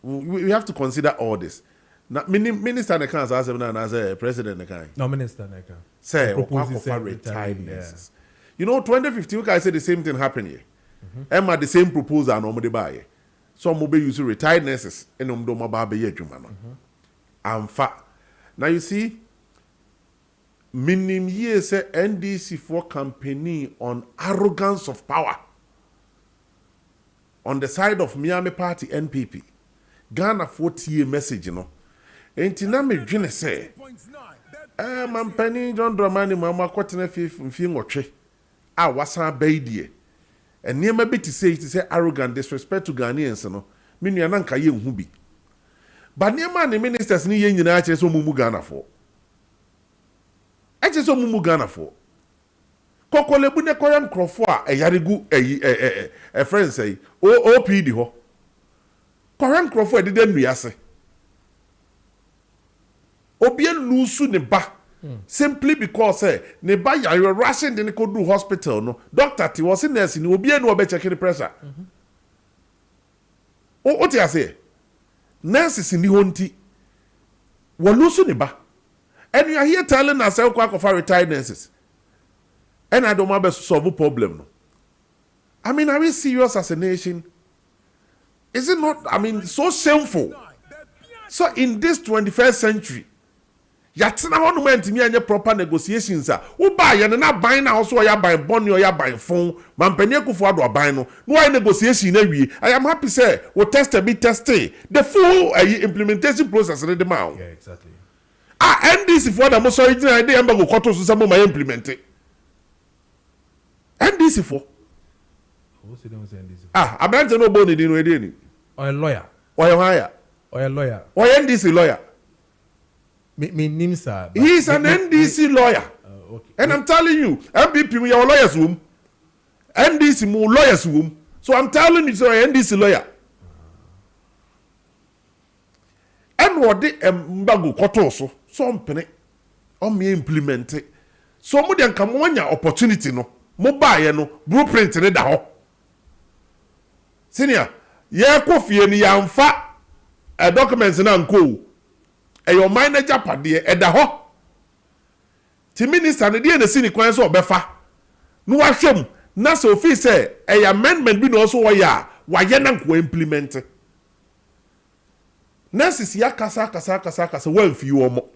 Speaker 10: We have to consider all this. Na minister na kan say na say president na kan.
Speaker 1: No minister na kan.
Speaker 10: Say for retired nurses. You know 2015 guys say the same thing happened here. Emma the same proposal no mo de buy. Some will be using retired nurses and do ma be adwuma no. Amfa. Now you see minim ye say NDC for campaigning on arrogance of power. On the side of Miami Party NPP. Ghana 40 message no. Enti na me dwene say man penny John Dramani mama kwatena mfi nwotwe a wasan baidie. And near maybe to say arrogant disrespect to Ghanaians no. Me nua na nka ye nhu bi. But near man the ministers ni ye nyina ache so mumu Ghana for. Ache so mumu Ghana for. Kokolebu ne koyam krofo a eyaregu friend say OPD ho. Koyam krofo de dem nuase. Obi lusu ne ba. Simply because ne ba you rushing the ko do hospital no doctor ti was nurse ni obi enu obe check the pressure o ti ase nurses ni honti wo lusu ne ba and you are here telling us how kwa retired nurses and I don't want to solve a problem no. I mean, are we serious as a nation? Is it not, I mean, so shameful? So in this 21st century yatsena ho no mantimi anye proper negotiations a wo ba ye na ban na so ya ban boni or ya ban fon mampani akufo ado ban no why negotiation na wie. I am happy say we test the full implementation process in the mouth.
Speaker 1: Yeah, exactly.
Speaker 10: NDC for the most original idea am go koto so some my implement it. NDC for
Speaker 1: who say them say NDC
Speaker 10: abante no boni di no ede ni
Speaker 1: or a lawyer
Speaker 10: or a lawyer or NDC lawyer.
Speaker 1: Me name sir.
Speaker 10: He's an NDC lawyer.
Speaker 1: Okay.
Speaker 10: And I'm telling you, MPP we are lawyers room. NDC more lawyers room. So I'm telling you, so NDC lawyer. And what the mbago kotoso so mpene o me implement it. So mo dey come one opportunity no. Mo buy no blueprint ne da ho. Senior, ye kofie ni yamfa documents na nko. Your manager padie eda ho ti minister ne die na sini kwan so obefa no wahwem na so office say amendment bi no so wo ya wa ye na nko implement na sisi ya kasa wan fi wo mo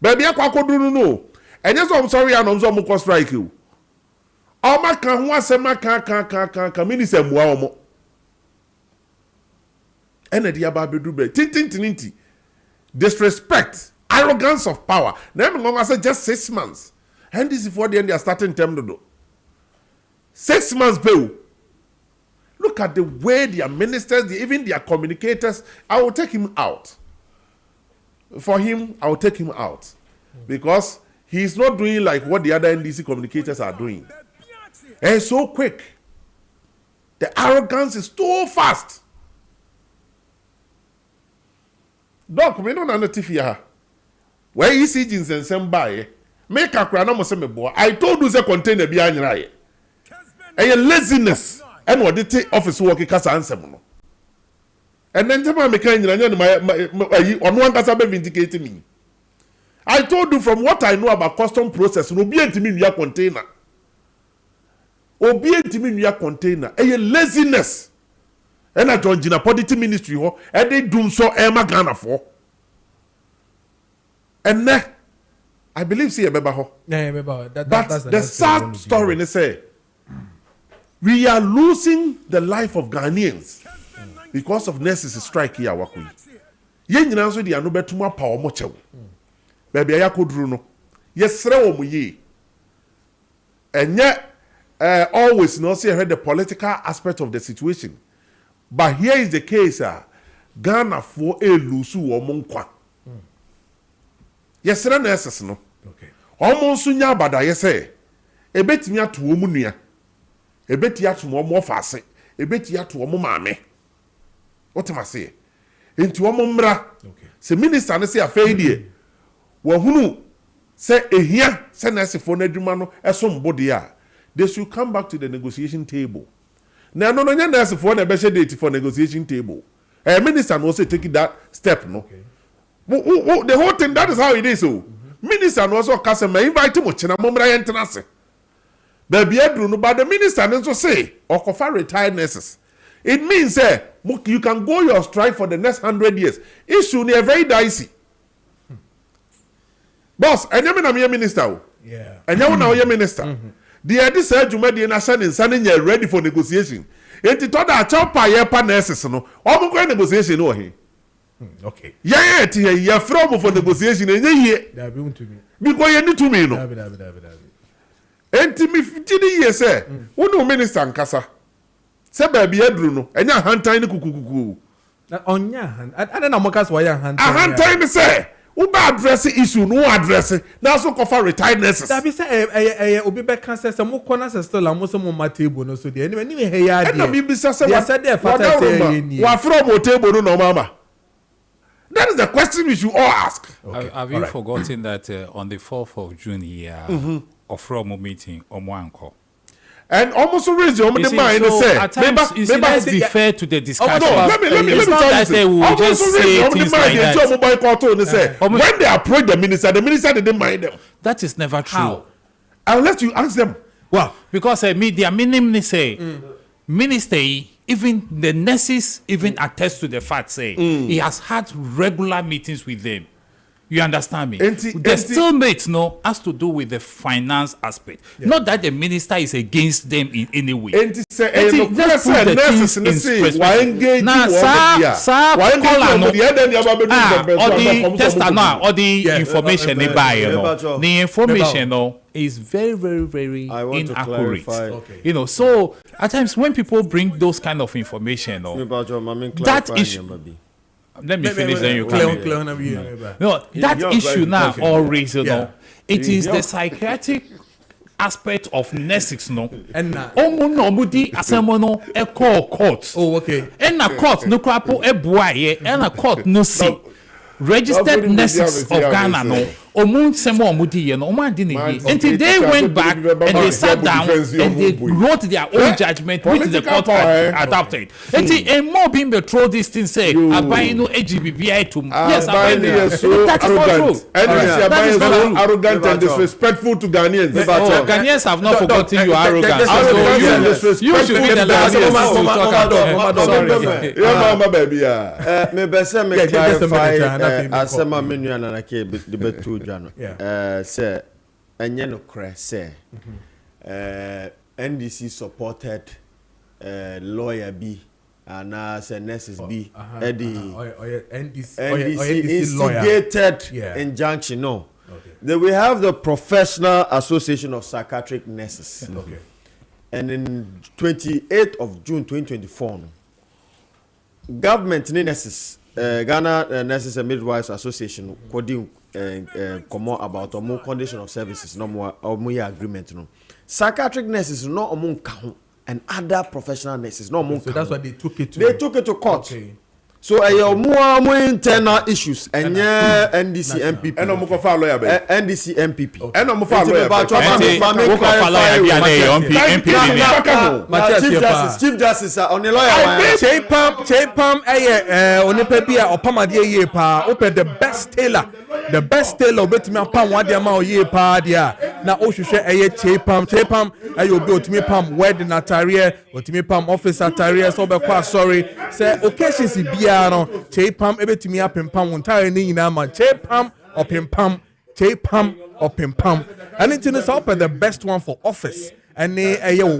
Speaker 10: ba bia kwa koduru no enye so sorry ya no so mo ko strike o ma kan ho asema kan minister muwa wo mo ena dia ba bedu be tintintinti disrespect, arrogance of power. Now I'm say just 6 months. NDC for the end they are starting term to do 6 months pay. Look at the way their ministers, even their communicators. I will take him out. For him, I will take him out because he's not doing like what the other NDC communicators are doing. And it's so quick. The arrogance is too fast. Doc, we don't know TV. Where you see jeans and some buy, make a crown almost a boy. I told you the container behind your eye. And laziness. And what did the office work because I answer no. And then tell me kind on one case be vindicating me. I told you from what I know about custom process, no be intimi your container. Obi intimi your container. A laziness. And I joined in a polity ministry ho, and they do so Emma Ghana for. And then I believe see a beba ho.
Speaker 1: Yeah,
Speaker 10: but the sad story they say. We are losing the life of Ghanaians because of nurses strike here. Wakui. Yen nyina so dia no betuma pa omo chew. Baby aya koduru no. Yesre omo ye. Enye always no see heard the political aspect of the situation. But here is the case Ghana for elusu omo nkwa. Yesre nurses no. Okay. Omo nso nya abada yese. Ebetimi ato omo nua. Ebeti ya to mo fase ebeti ya to mo maame what am I say enti wo mmra se minister ne se afei die wo hunu se ehia se na sefo na adwuma no esom bode a they should come back to the negotiation table na no nya na sefo na be share date for negotiation table minister no say take that step no the whole thing that is how it is so minister no also case me invite mo chena mo mmra yentena se Baby Edru, but the minister also say, or cover retired nurses. It means you can go your strike for the next 100 years. Issue near very dicey. Boss, and you mean I'm minister. Yeah. And you know your minister. The idea said you made the nation in Sunday ready for negotiation. And it thought that chopper yepa nurses no. All going negotiation no he. Okay. Yeah, you're from for negotiation and ye. That be to me. Because you need to me no. Enti mi fitini ye se wonu minister nkasa se baby Edru no enya hantan ni kukukuku na onya han ada na mokas wa ya hantan a hantan ni se wo ba address issue no address na so cover retired nurses that be say obi be kan se mo kona se still am so mo ma table no so de ni me he ya de na bi bisa se wa from mo table no mama. That is the question we should all ask.
Speaker 11: Okay. Have you forgotten that on the 4th of June here, Ofromo meeting, Omwanko? And almost raise your mind and say, at times, let's be fair to the discussion. Let me tell you something. Almost raise your mind and say, when they approach the minister didn't mind them. That is never true. How? Unless you ask them. Well, because media minimally say, minister, even the nurses even attest to the fact, say, he has had regular meetings with them. You understand me? The stalemate has to do with the finance aspect. Yeah. Not that the minister is against them in any way. Let's put the things in perspective. Now, sir, or the tester now, or the information they buy, the information is very, very, very inaccurate. Okay. So at times when people bring those kind of information, that issue. Let me finish, then you come. No, that issue now always, it is the psychiatric aspect of nurses, and nobody assemble a court. Oh, okay. And a court no crapo a boy, and a court no see registered nurses of Ghana no. Until they went back and they sat down and they wrote their own judgment, which the court adopted. And more being betrothed this thing say, I buy no AGBBI to yes, I buy that's not true. That is not arrogant and disrespectful to Ghanaians. Ghanaians have not forgotten your arrogance. You should be the last person to talk
Speaker 9: about. Say enye no kre say NDC supported lawyer B and say nurses B NDC instigated injunction no Then we have the Professional Association of Psychiatric Nurses.
Speaker 1: Okay.
Speaker 9: And in 28th of June 2024, government nurses, Ghana Nurses and Midwives Association, come about a more condition of services, no more agreement. No. Psychiatric nurses, no among count, and other professional nurses, no more.
Speaker 1: So that's why they took it to.
Speaker 9: They took it to court.
Speaker 1: Okay.
Speaker 9: So more internal issues and NDC MPP.
Speaker 10: And I'm going to lawyer.
Speaker 9: NDC MPP.
Speaker 10: And I'm going to lawyer.
Speaker 9: Chief Justice on the lawyer.
Speaker 1: Chepam onipa bi a opamade ye pa open the best tailor obetimi apam wade ama oye pa dia na ohwehwe chepam ayo obi otimi pam wedding attire otimi pam office attire so be kwa sorry say occasions bia no chepam ebetimi apempam entire ni nyina ma chepam opempam and it is open the best one for office and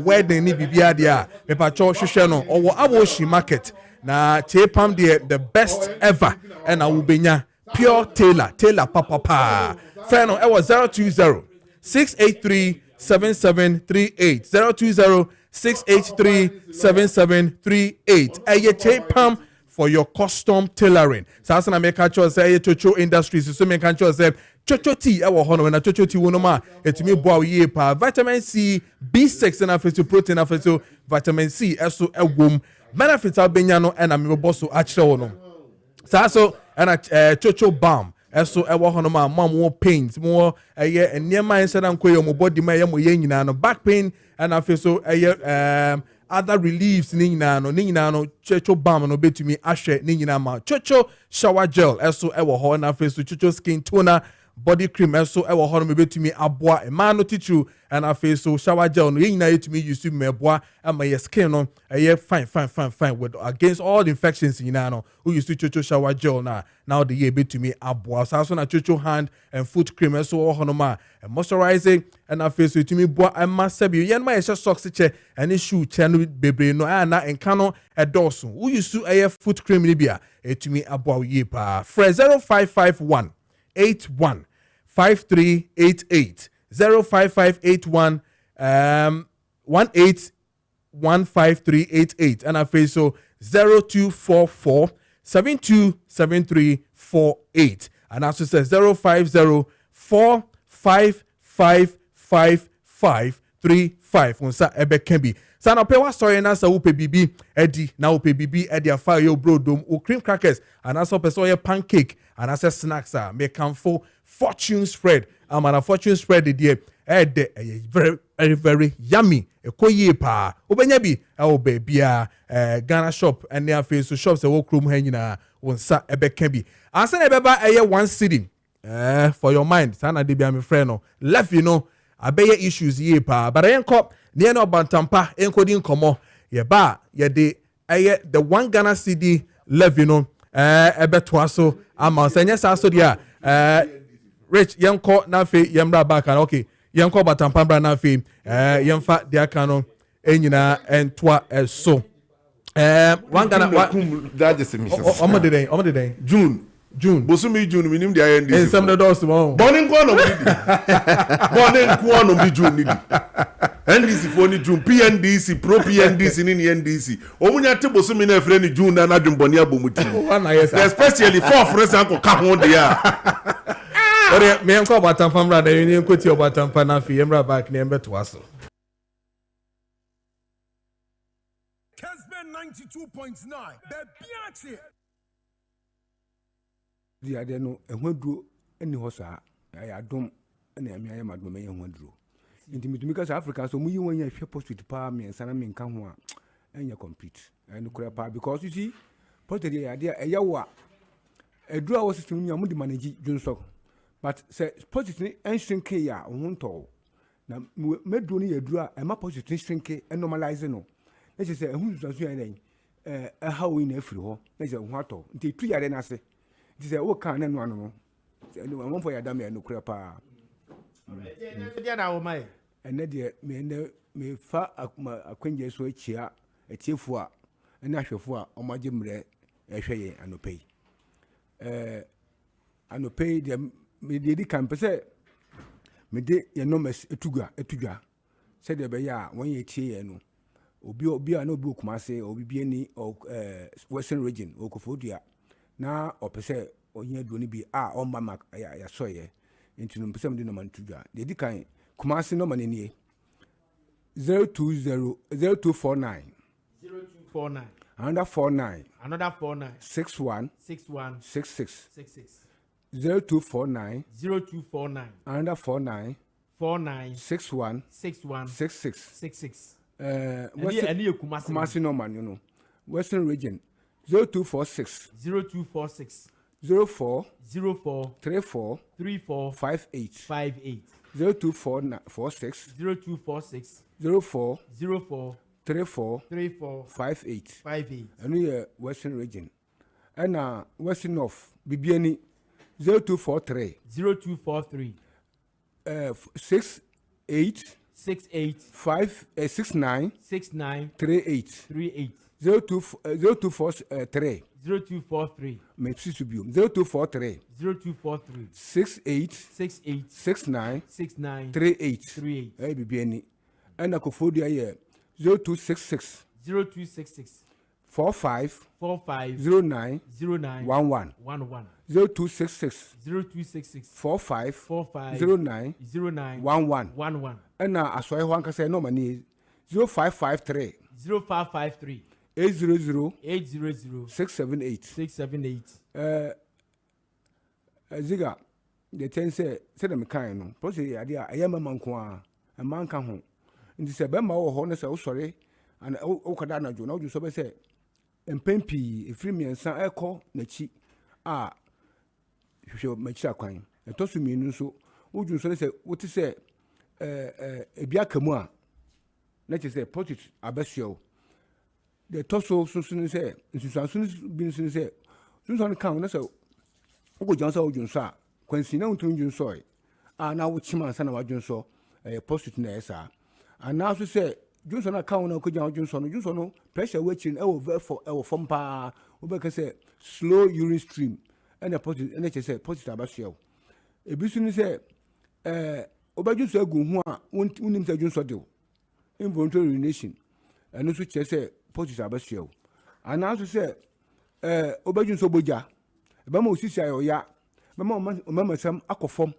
Speaker 1: wedding ni bibia dia me pa cho hwehwe no owo Aboshi market na chepam the best ever and I will be pure tailor papa final it was 020 683 7738 020 683 7738 chepam for your custom tailoring. Sasa na make sure say Chocho Industries so make sure say Chocho tea ewo hono na Chocho tea wono ma etimi boa ye pa vitamin C B6 na fetu protein na fetu vitamin C eso ewom benefits abenya no na me boso a kire wono. Sasa na Chocho balm eso ewo hono ma more pains more enema ense na nkoye mo body ma ye mo ye nyina no back pain and afeso other reliefs ni nyina no Chocho balm no betumi ahwe ni nyina ma Chocho shower gel eso ewo ho na afeso Chocho skin toner body cream eso ewo ho no betumi aboa e ma no tichu and afeso shower gel no nyina yetumi use meboa ama your skin no fine with against all the infections nyina no who use Chocho shower gel now the year betumi aboa so na Chocho hand and foot cream eso ho no ma moisturizing and afeso yetumi boa ama sabi yen ma yesha socks che and shoe che no bebre no na enka no edoso who use foot cream ni bia etumi aboa ye pa fresh 0551 81 5388 05581 1815388 and afeso 0244 727348 and also says 050 4555535 unsa ebe kembi sana pe wa story na sa upe bibi edi na upe bibi edi afa yo brodom o cream crackers and also pe so pancake and also snacks make for fortune spread amana fortune spread the very yummy ekoye pa obenya bi bia Ghana shop and near face so shops e wo krom ha nyina unsa ebe kembi ansa ebeba one city for your mind sana de bia me friend no left abeye issues ye pa but yenko near no bantampa enkodi nkomo ye ba ye de the one Ghana city levy ebe toaso ama senya sa so dia rich yenko na fe yemra back and okay yenko bantampa bra na fe yemfa dia kano enyina entwa so one Ghana
Speaker 10: that is me
Speaker 1: omo dey June.
Speaker 10: Bosumi June minim dia NDC.
Speaker 1: En some the doors mo.
Speaker 10: Born ko no bi June ni. NDC for ni June PNDC pro PNDC ni NDC. Omunya te bosumi na efre ni June na adwumboni abomuti. Especially for friends anko ka ho dia.
Speaker 1: Ore me enko abatam famra da ni enko ti abatam pa na fi emra back ni embeto aso.
Speaker 3: Kessben 92.9. Bebiache.
Speaker 12: The idea no ehwaduro eni ho saa ya dom na amia ya madom ya ehwaduro intimidumi ka Africa so muyi won ya hwe post pa me sana me nka ho a enya complete and kura pa because you see post the idea eyawo a eduro a wo system nya mu di manage junso but say post ni enshrink ya ho nto na meduro ni eduro a ema post ni shrink e normalize no na say ehun so ya den how we na afiri ho na say ho ato nti tu ya den ase this is what can no no one for your dam no kura pa
Speaker 8: dia na wo mai
Speaker 12: ene de me fa akwanje so achia atiefu a ene ahwefo a omaje mre ehwe ye anopei anopei de me de kan pese me de ye numbers etugwa said the be ya when ye tie ye no obi a no bi Kumase obi bi ni Western region Okofodua na opese onye do ni bi a o mama ya so ye nti no pese me de no man tudwa de di kan Kumase no man nie 0249 another 49 61 66 0249 another 49 61 66 Kumasi no man, you know. Western region 0246 04 34 58 0246 04 34 58 and we Western region and Western North Bibiani 0243 68 5 69 38 0243 0243 68 69 38 eh Bibiani and Akofodua here 0266 45 09 11 0266 45 09 11 and asoy ho anka say no mani 0553 800 678 ziga the ten say them kind no process ade a ayama nko a manka ho ndi se be ma wo ho no se wo sori and o kada na jo na wo so be se empempi efiri miensa ekọ na chi a hwehwe machi akwan etosu mienu so wo ju so se wo ti se ebia kamu a na che se potit abasio de toso sunsun se nsusansun bi sun se sunsun kan na se wo jan so wo ju so a kwansi na untun ju so a na wo chima sa na wa ju so potit na esa ana so se Johnson account na ko jan Johnson no pressure we chin e wo form pa wo be ka say slow urine stream and a positive and say positive abashia e bi su ni say oba Johnson agu hu a unim say Johnson de involuntary urination and so che say positive abashia and also say oba Johnson boja e ba ma osisi ayoya ba ma mama sam akofom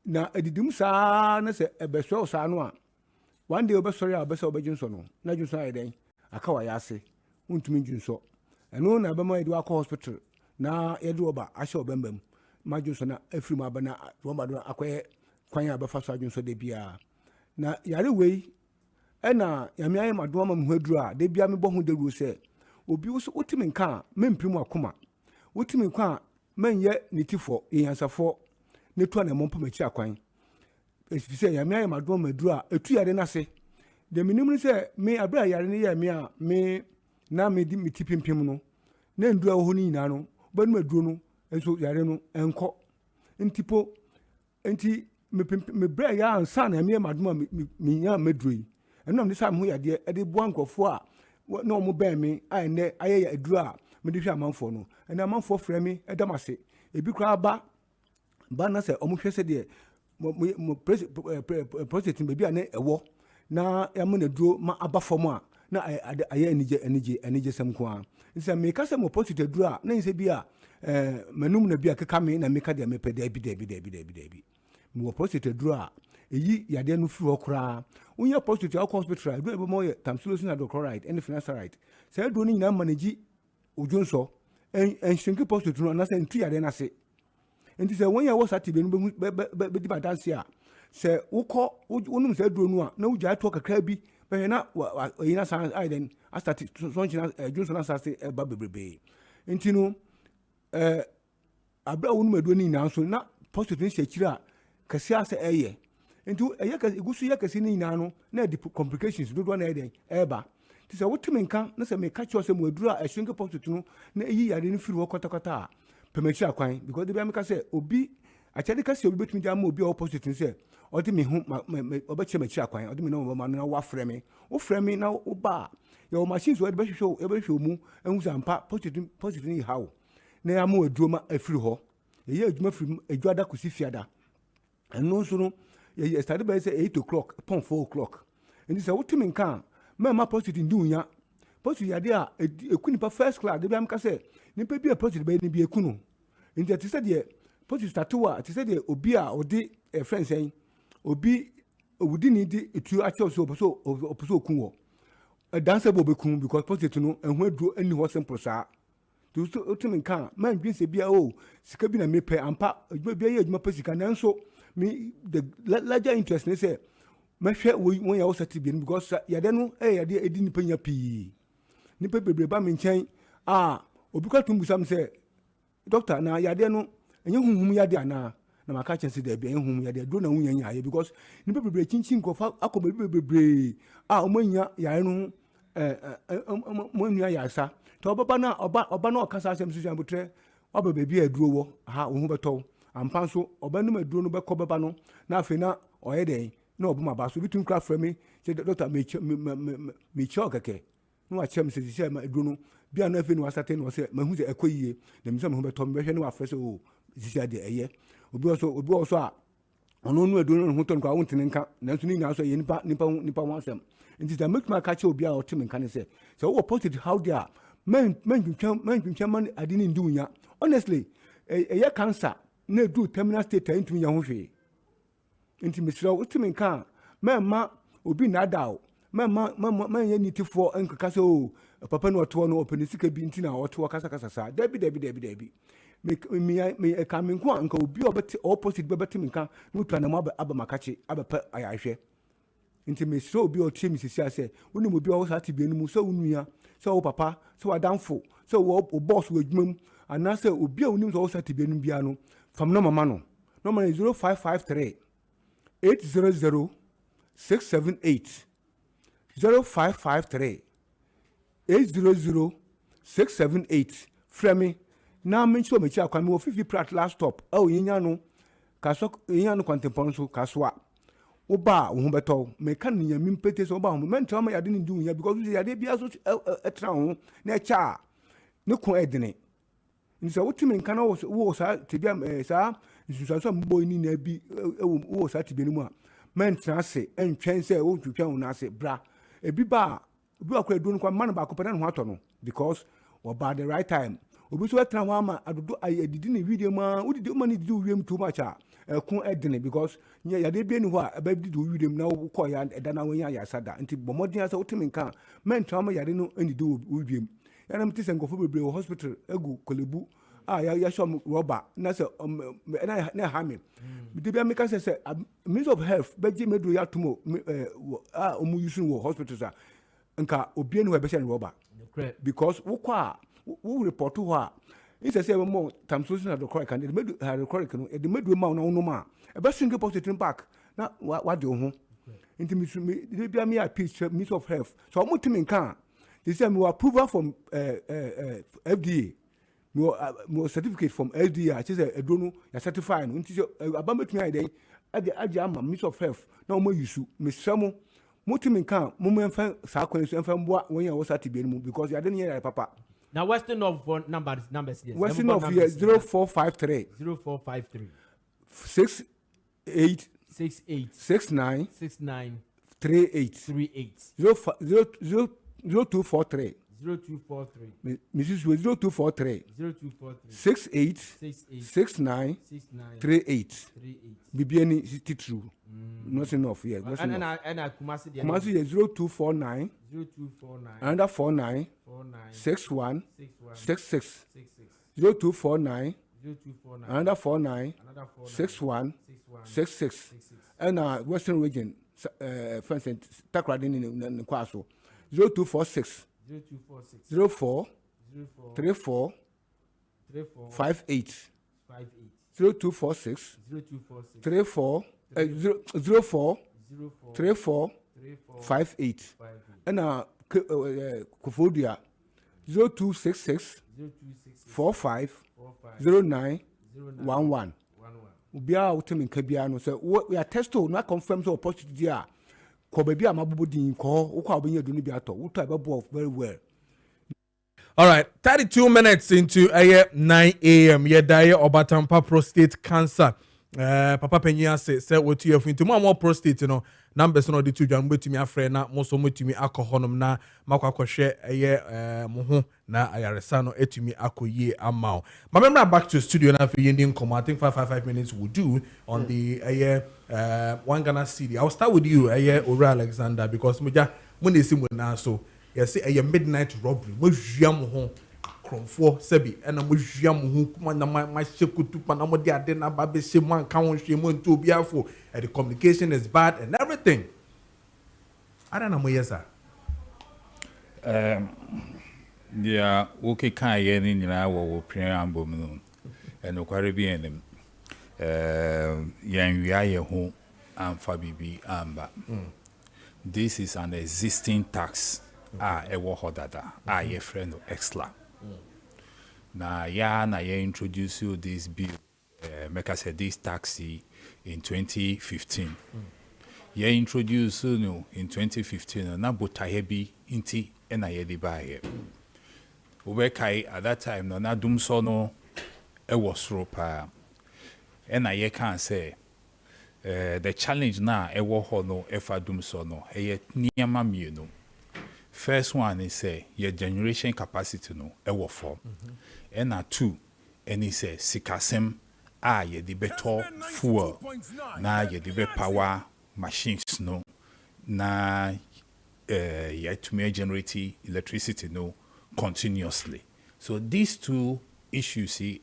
Speaker 12: na edidim sa na say e be so sa no a one day sorry abesa obejunso no na junso ayden aka wa yase untumi junso eno na bema edu akọ hospital na yedu oba ahye obembam ma junso na afiri ma bana roma do akoye kwan abefa so junso de bia na yare wei ena yame aye madoma ma mhaduru a de bia me bo hu de ru se obi wo so otimi nka mempimu akoma otimi kwa menye nitifo yansafo ne to na mompa machi akwan efise ya me amadom maduru a etu yare na se de minim se me abra yare ne ya me a me na me di mitipimpim no na ndu a ho ni nyina no banu maduru no enso yare no enko ntipo enti me bra ya ansa na me amadom me nya maduru yi enam de sa me ho yade e de bo ankofo a na omo ben me ai ne aye ya aduru a me de hwe amanfo no ena amanfo frɛ me edamase ebi kra ba na se omo hwe se de mo project baby ane ewo na yamu na duro ma aba fom a na aye enije sam ko a nse me ka se mo project duro a na nse bi a manum na bi a keka me na me ka de me pede bi mo project duro a eyi yade no firi okra unya project hospital do e mo ye tamsulosin hydrochloride and finasteride se do ni nyina manage ojonso en shinki project duro na se ntu yade na se enti se when you was at be di badanse a se wokọ wonum se duro no a na wugya ato kakra bi be na yina san ai den start so nchina Johnson asase ba bebrebe enti no abra wonum adu ni na so na positive se kira kasi ase eye enti eye kasi igusu ye kasi ni na no na di complications do na eden eba ti se wotimi nka na se me ka cho se mo aduru a ehwenke positive no na eyi yare ni firi wokotakota a pemechi akwan because they make say obi achade ka se obi betumi ja ma obi opposite say odi me hu obeche mechi akwan odi me no ma na wa frɛ me wo frɛ me na wo ba ya o machines wo de behwehwe mu enhu sampa positive ni how na ya ma aduro ma afiri ho ye adwuma from adwada kusi fiada eno nso no ye started by say 8 o'clock upon 4 o'clock and this ultimate kan ma prostitute ndi unya prostitute yade a ekunipa first class de bi am ka say nipa bi a prostitute be ni bi ekunu nti te say de prostitute start wa te say de obi a odi friends en obi wudi ni di etu a cho so okun wo dancer bo be kun because prostitute no ehun aduro ani ho simple saa to ultimate kan man bi se bia o sika bi na me pe ampa adwuma bia ye adwuma pe sika nanso me the larger interest ne say mehwe won ya osati bi because yade no yade edi nipa nya pi nipa bebre ba me nchen obi kwa tumbusam say doctor na yade no enye hunhum yade ana na maka chense de bi enye hunhum yade do na wunya nya ye because nipa bebre chinchin kofa akoba bebre omanya yare no mo nua yasa to oba na okasa asem susu abutre oba bebi aduro wo ohun beto ampa so oba num aduro no bekọ beba no na afi na oyeden na obuma ba so bitun kra frame say doctor me cho keke no wa chem say ma aduro no bia na afi no asate no say mahu say ekoyie na mi say mahu beto me hwe no afre say o sisi de eye obi also a ono nu aduro no hu ton kwa wontene nka na nso ni nya so ye nipa wansem nti da make my catch obi a otim nka ne say so wo posted how there men man adini ndunya honestly eye cancer na do terminal state into nya ho hwe nti misira otim nka ma obi na dawo ma ye nitifo nkaka so papa no oto no openi sika bi nti na oto kasa sa dabi me ka me nko nka obi obeti opposite bebetim nka no twana ma aba makachi abepa ayahwe nti me so obi otie mi sisi ase woni mo bi o sa tibe nu mu so unua so o papa so adamfo so o boss wo adwumam ana se obi a woni so sa tibe nu bia no fam no mama no number 0553 800 678 0553 800 678 frame na me so me chi akwa me wo fifi prat last stop yinya no kaso yinya no kwantempon so kaswa oba wo beto me kan nya mimpete so oba ho mentra ma yade ni du nya because yade bia so etra ho na cha ne ko edene nso wotimi nka na wo sa tibia sa nsusanso mbo ni na bi wo sa tibia ni mu a mentra se entwen se wo twtwa ho na se bra ebi ba obi akwa edu no kwa man ba ko peda no ho ato no because oba the right time obi so etra ho ama adodo ayedidi ni video ma udidi ma ni do wiem too much a kun edene because nya yade bi ni ho a ba bi do wiem na wo ko ya eda na won ya sada nti bomodin asa wotimi nka mentra ma yade no ani do wiem yana mti sengofo bebre hospital egu kolebu ya show rubber na se na ha me de bia make say means of health beji medo ya tumo omu use wo hospital sa nka obi enu be say rubber because wo kwa wo report ho a isa say mo tamso na do correct and the medo ha correct no the medo ma no ma e be single positive back na wa de ho nti me de bia me a picture means of health so omu timi nka they say me approval from FDA me certificate from FDA I say edonu ya certify no nti abametumi ai den ade ama means of health na mo use me sramo motimi nka mo menfa sa kwan so enfa mboa won ya wo certificate mu because ya den ya papa
Speaker 8: now western of numbers yes
Speaker 12: western of here 0453 68 69 38 0243 Mrs. 0243 68 69 38 Bibiani city true nothing of here
Speaker 8: and
Speaker 12: Kumasi 0249 another 49 61 66 0249 another 49 61 66 and western region for instance Takradi in Kwaso 0246 04 34 58 0246 34 04 34 58 and Kofodia 0266 45 09 11 ubia utimi kabia no so we are testo na confirm so positive dia ko ba bia mabobo din ko wo kwa obenya du ni bia to wo to abebo very well
Speaker 1: All right, 32 minutes into 9 a.m. Yedaye Obatampa prostate cancer. Papa Penya say what you have into more prostate, you know. Numbers no the two John with me a friend na most to me alcohol na makwa share moho na ayaresano etumi akoye amount. My member back to the studio now for Indian come. I think 5 minutes will do on the one Ghana city. I'll start with you, Ora Alexander, because when they see now so yes a midnight robbery. Mo jam ho kromfo sebi and mo jam ho kuma na my shekutu pa na mo de ade na ba be se man kan won hwe mo nto biafo and the communication is bad and everything. I don't know mo yes sir.
Speaker 11: Yeah, okay kan ye ni nyina wo preamble no. And kware bi enem. Yan wi aye ho amfa bibi amba. This is an existing tax. Ewo hodada. Ye friend of extra. Na ye introduce you this bill. Make us say this taxi in 2015. Ye introduce you in 2015. Na bota hebi inti ena ye di ba ye. Ubekai at that time no na dum so no was ropa. Ena ye can say the challenge na ewo ho no efa dum so no eye niama mienu. First one is say your generation capacity no ewo form. And two, and he says sikasem ye the better fuel na ye the better power machines no na ye to me generate electricity no continuously. So these two issues see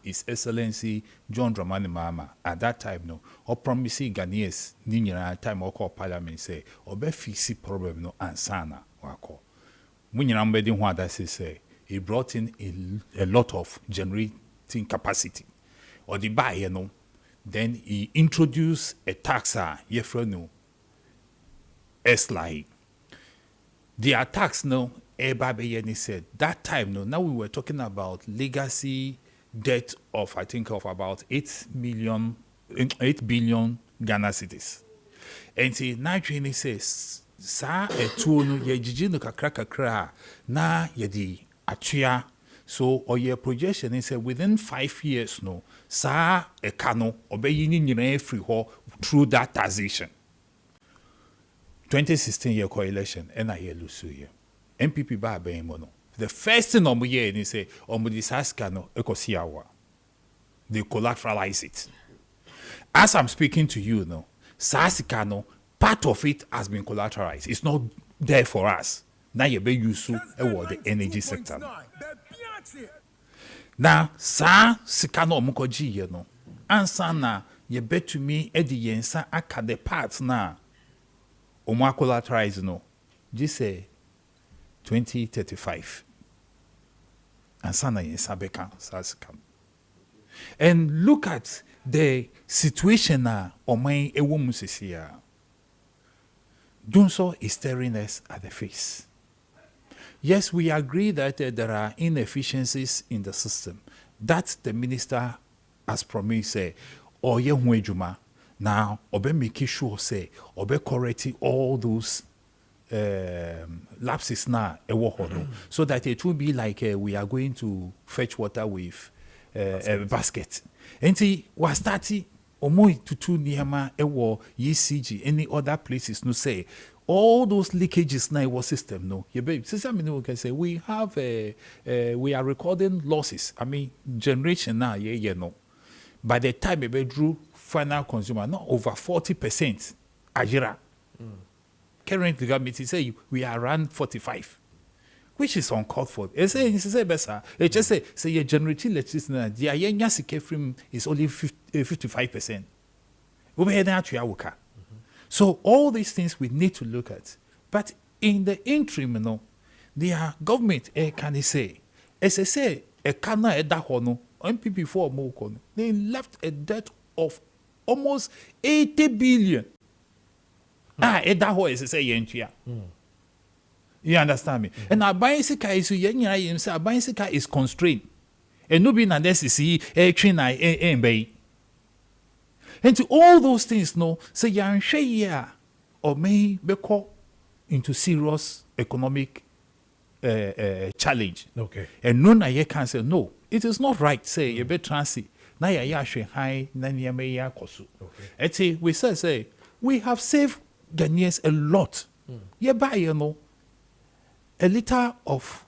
Speaker 11: His Excellency John Dramani Mahama at that time no or promising Ghanaians ninyana time or call parliament say obe fixi problem no ansana wako. Munyana mbedi what that say he brought in a lot of generating capacity or the buy you know then he introduced a tax yefreno S-like. The tax no Ebabeyeni said that time no now we were talking about legacy debt of I think of about 8 billion Ghana cedis. And see Nigeria says sa etuo no ye gigi no kakra na ye di atua so or your projection is within 5 years no sa eka no obeyi ni nyina free ho through that taxation. 2016 year co-election and I hear lose here. MPP ba ben mo no. The first thing omo year ni say omo di saska no ekosi awa. They collateralize it. As I'm speaking to you no, saska no part of it has been collateralized. It's not there for us. Now you be use the energy sector. Now sa sika no omo koji ye no. Ansa na ye bet to me edi yensa aka the parts na omo collateralize no. Just say 2035. Ansa na yensa beka sa sika. And look at the situation na omo ewo musisia. Dunso is staring us at the face. Yes, we agree that there are inefficiencies in the system. That the minister has promised, say, or ye juma now, obe make sure say, obe correcting all those lapses now, so that it will be like we are going to fetch water with a basket. And see, was starting. Omoi tutu niyama ewo ECG any other places no say all those leakages na our system no you babe since I mean we can say we have we are recording losses. I mean generation now no by the time we drew final consumer not over 40% ajira. Currently government say we are around 45, which is uncalled for. It's say better. It just say your generating electricity now the ayenya sike from is only 55%. So all these things we need to look at. But in the interim, no, the government can say, as I say, a kana edahono, MPP for Mokono, they left a debt of almost 80 billion. Edaho is say yentia. You understand me? And our bicycle is our bicycle is constrained. And no be na necessary train bay. And to all those things, no, say yan share or may be called into serious economic challenge.
Speaker 1: Okay.
Speaker 11: And no na ye can say no. It is not right. Say you be transi. Na ya high na me ya kosu. Okay. We say we have saved Ghanaians a lot. Ye buy you know a liter of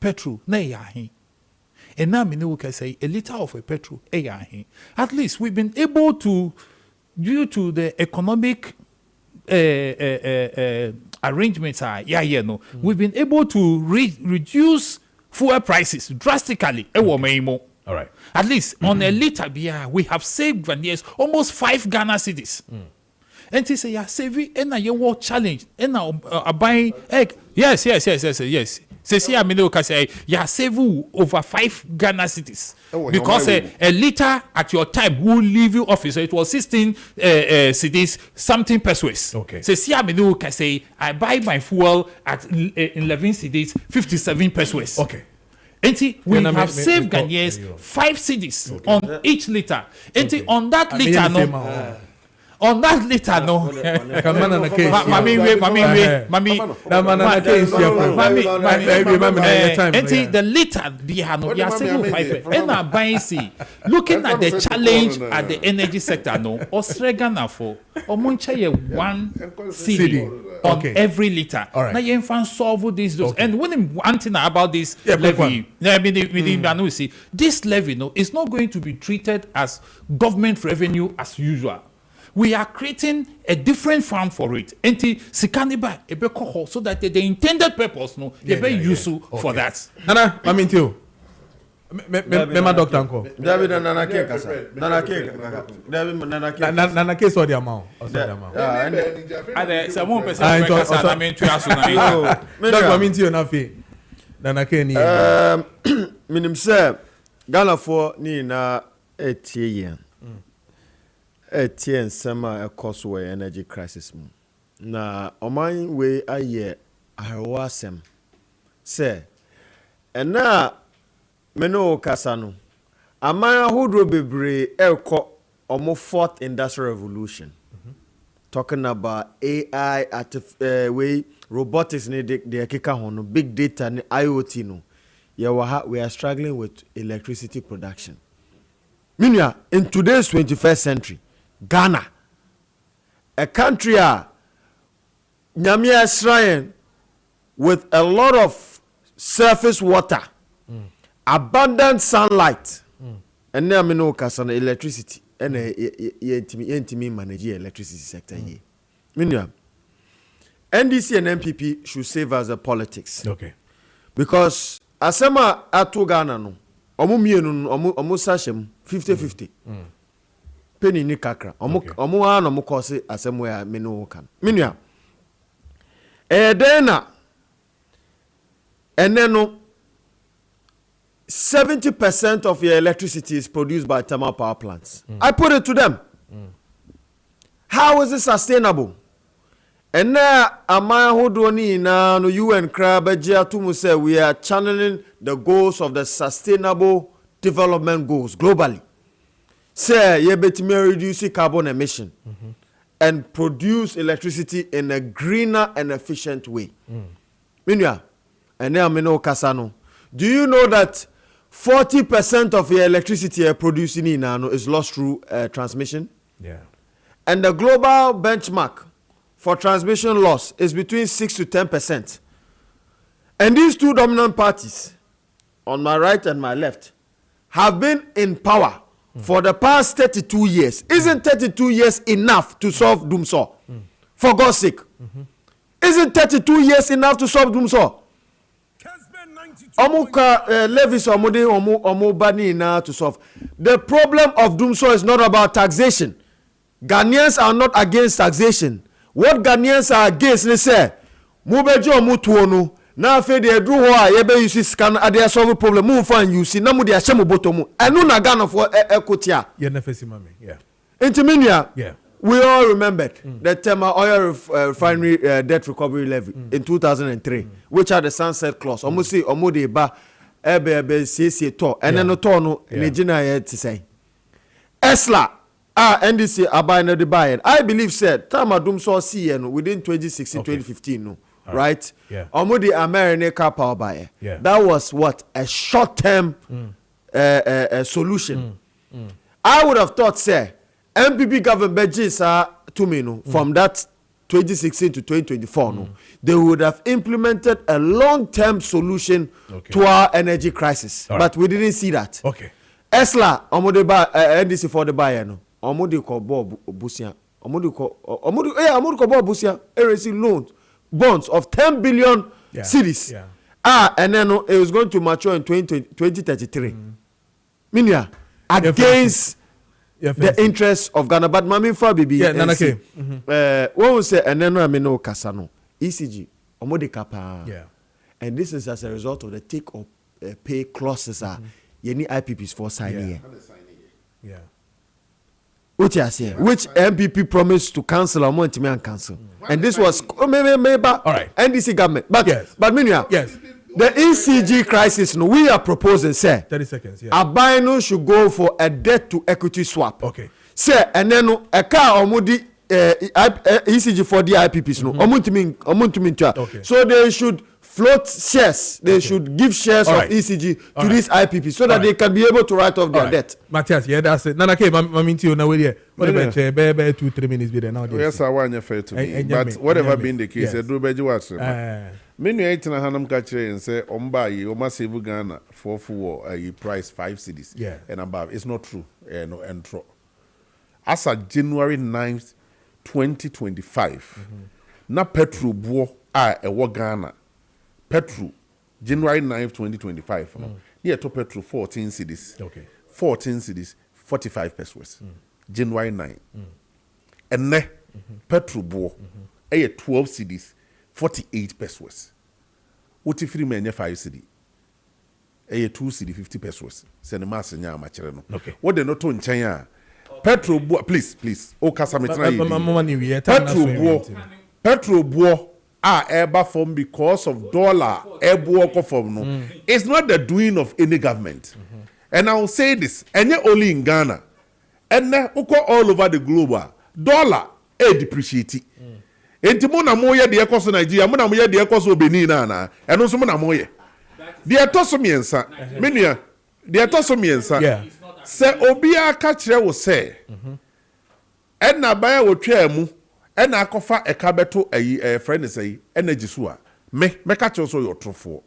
Speaker 11: petrol na ya hin. And now we can say a liter of a petrol ya hin. At least we've been able to, due to the economic arrangements we've been able to reduce fuel prices drastically. All
Speaker 1: right.
Speaker 11: At least on a liter beer, we have saved Ghanaians almost 5 Ghana cedis. And they say, yeah, saving and a war challenge and now buying egg. Yes. Say, I mean, you can say, yeah, save over 5 Ghana cedis. Because a liter at your time will leave you office. So it was 16 cedis, something pesos.
Speaker 1: Okay.
Speaker 11: Say, I mean, you can say, I buy my fuel at 11 cedis, 57 pesos.
Speaker 1: Okay.
Speaker 11: And we have saved Ghanaians 5 cedis on each liter. And on that liter, no. On that liter, no. The liter, they are saving 5. And I buy see. Looking at the challenge at the energy sector, no. Australia for Omuncha 1 cedi on every liter. Now you can solve these. And when one thing about this levy, this levy, no, is not going to be treated as government revenue as usual. We are creating a different fund for it. So that the intended purpose, no, they be useful for that.
Speaker 1: Nana, I mean too. Mema Dr. Anko.
Speaker 9: David Nana K kasa. Nana K. David Nana K.
Speaker 1: Nana K so the amount.
Speaker 11: Ade someone person kasa na me ntua so na.
Speaker 1: Dr. I mean too na fe. Nana K ni.
Speaker 9: Minim say Ghana for ni na etie yen. Etie nsema cause we energy crisis mu. Na oman we aye ahwasem. Say ena meno kasa no aman ahodro bebre elko omo fourth industrial revolution. Talking about AI way robotics ni de keka ho no big data ni IoT no we are struggling with electricity production. Minya in today's 21st century Ghana, a country Nyamia Shrine with a lot of surface water, abundant sunlight, and now we know kasan electricity and yentimi manage electricity sector here. Minya, NDC and MPP should save as a politics.
Speaker 1: Okay.
Speaker 9: Because asema atu Ghana no, omu mienu no, omu sashem 50-50. Penny ni kakra omu ano mu kosi asemu ya menu kan minua dena eneno 70% of your electricity is produced by thermal power plants. I put it to them. How is it sustainable? And now ama hodoni na no UN crabajia to say we are channeling the goals of the sustainable development goals globally. Say you better reduce carbon emission and produce electricity in a greener and efficient way. Minya, and now no kasano. Do you know that 40% of your electricity you're producing in Nano is lost through transmission?
Speaker 1: Yeah.
Speaker 9: And the global benchmark for transmission loss is between 6 to 10%. And these two dominant parties, on my right and my left, have been in power for the past 32 years. Isn't 32 years enough to solve Doomsaw? For God's sake. Isn't 32 years enough to solve Doomsaw? Omuka levies omu bani na to solve. The problem of Doomsaw is not about taxation. Ghanaians are not against taxation. What Ghanaians are against, they say, mubejo mutuonu. Na fe de dru ho a ye be use scan ade solve problem mu fan use na mu de ahye mu botomu enu na Ghana for ekotia
Speaker 1: ye na fesi mame yeah
Speaker 9: intimenia
Speaker 1: yeah
Speaker 9: we all remembered the Tema oil refinery debt recovery levy in 2003 which had the sunset clause almost say de ba ebe cc to ene no to no Nigeria ye ti say Esla NDC abai na de buy I believe said Tamadum so see no within 2016 2015 no right?
Speaker 1: Yeah.
Speaker 9: Omudi America power buyer.
Speaker 1: Yeah.
Speaker 9: That was what a short-term solution. I would have thought, say, MPP government budgets are to me from that 2016 to 2024. No, they would have implemented a long-term solution to our energy crisis, but we didn't see that.
Speaker 1: Okay.
Speaker 9: Esla, Omudi ba NDC for the buyer no. Omudi ko Bob Busia. Omudi ko Bob Busia. RSC loans, bonds of 10 billion cedis.
Speaker 1: Yeah.
Speaker 9: And then it was going to mature in 2033. Minya against the interests of Ghana, but Mami for Bibi.
Speaker 1: Yeah, Nanake.
Speaker 9: What we say, and then I mean no Kasano, ECG, Omodi Kapa.
Speaker 1: Yeah.
Speaker 9: And this is as a result of the take or pay clauses are any IPPs for signing.
Speaker 1: Yeah.
Speaker 9: Which MPP promised to cancel or want to cancel. And this was maybe all
Speaker 1: right.
Speaker 9: NDC government. But but Minya,
Speaker 1: yes.
Speaker 9: The ECG crisis, no, we are proposing, say,
Speaker 1: 30 seconds. Yeah.
Speaker 9: Abino should go for a debt to equity swap.
Speaker 1: Okay.
Speaker 9: Say, and then a car omudi ECG for the IPPs, no,
Speaker 1: okay.
Speaker 9: So they should float shares. They should give shares of ECG to these IPPs so that they can be able to write off their debt.
Speaker 1: Matthias, yeah, that's it. Nana, Maminti, now we're what about 2-3 minutes? Be there now.
Speaker 10: Yes, I want you fair to me. But whatever been the case, I do better watch. Many 18 Hanam catcher and say, Omba, you must save Ghana for a price 5 cities and above. It's not true. No, and true. As of January 9th, 2025, na petrol buo a war Ghana. Petrol, January 9th, 2025. Near to petrol 14 cities.
Speaker 1: Okay.
Speaker 10: 14 cities, 45 pesos. January 9th. And ne petrol buo, 12 cities. 48 pesos. What if you mean 5 cedi? 2 cedi 50 pesos. Send a mass in Yamachero.
Speaker 1: Okay.
Speaker 10: What they not on China? Petrol, please. Oh, Casamitra. Petrol, ever form because of dollar, form. It's not the doing of any government. And I will say this, and yet only in Ghana. And then all over the globe, dollar depreciate. Enti mo na mo ye de ekoso Nigeria mo na mo ye de ekoso Benin na eno so mo na mo ye de etoso miensa menua de etoso miensa se obi aka kire wo se na baya wo twa mu na akofa eka beto friend say energy so a me ka kire so your trofo.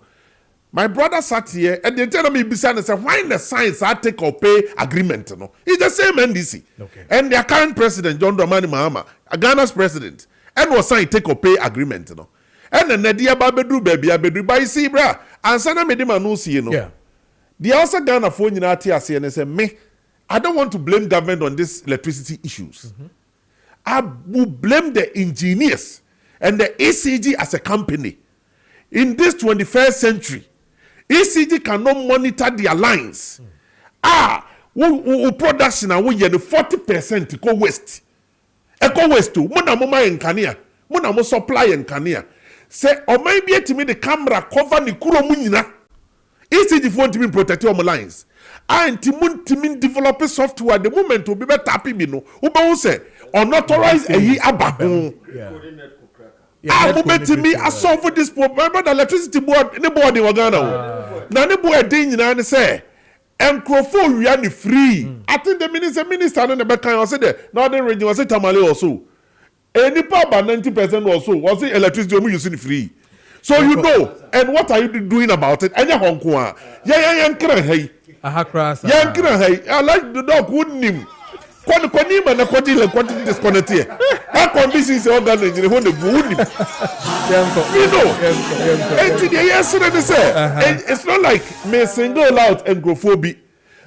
Speaker 10: My brother sat here and they tell me beside and say why the science I take or pay agreement no it's the same NDC and their current president John Dramani Mahama Ghana's president and was signed take or pay agreement no and then Nadia Babedu baby abedu by see bra and sana medima no see no the also Ghana phone nyina ati ase and say me I don't want to blame government on this electricity issues. I will blame the engineers and the ECG as a company in this 21st century. ECG cannot monitor their lines. Production and we 40% go waste. Eco waste too. Mona mama enkania. Mona mo supply enkania. Say or maybe to me the camera cover ni kuro munina. ECG phone to be protect our lines. And timun develop software the moment to be tapping me no. Uba say unauthorized abahu. Me I solve this problem. Remember the electricity board in the board in Ghana. Now the board ding and say Encrofo we are free. I think the minister and the back I said northern region was Tamale also. Any power by 90% also was the electricity we using free. So you know, and what are you doing about it? And Hong Kong. Yeah, hey. I like the dog wouldn't him. Kwani na kwadi le kwadi disconnect here. How conditions say organ engineer when the good. You know. And the yesterday they say it's not like me single out and growphobic.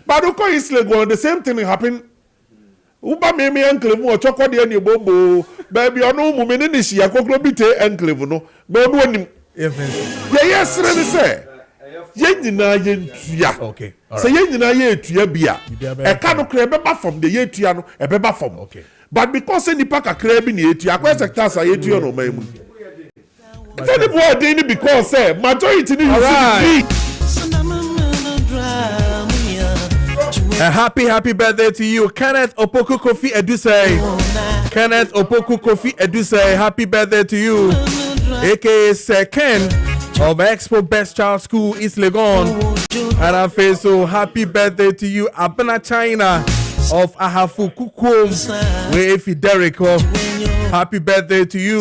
Speaker 10: But of course it's like the same thing happen. Uba me enclave mo chokwa de ani bobo. Baby ono mu me ni shi akoklo bite enclave no. Be ono anim. Yesterday they say yenina yentua.
Speaker 1: Okay.
Speaker 10: Say yenina yentua bia. E ka no kra beba from the yentua no e beba from. Okay. But because any pack akra bi na yentua, akwa sectors are yentua no mamu. Tell the boy dey because say majority ni use
Speaker 1: a happy birthday to you, Kenneth Opoku Kofi Edusei. Kenneth Opoku Kofi Edusei, happy birthday to you. aka Second of Expo Best Child School, East Legon. And I feel so happy birthday to you, Abena China of Ahafu Kukum, where if Derek. Happy birthday to you,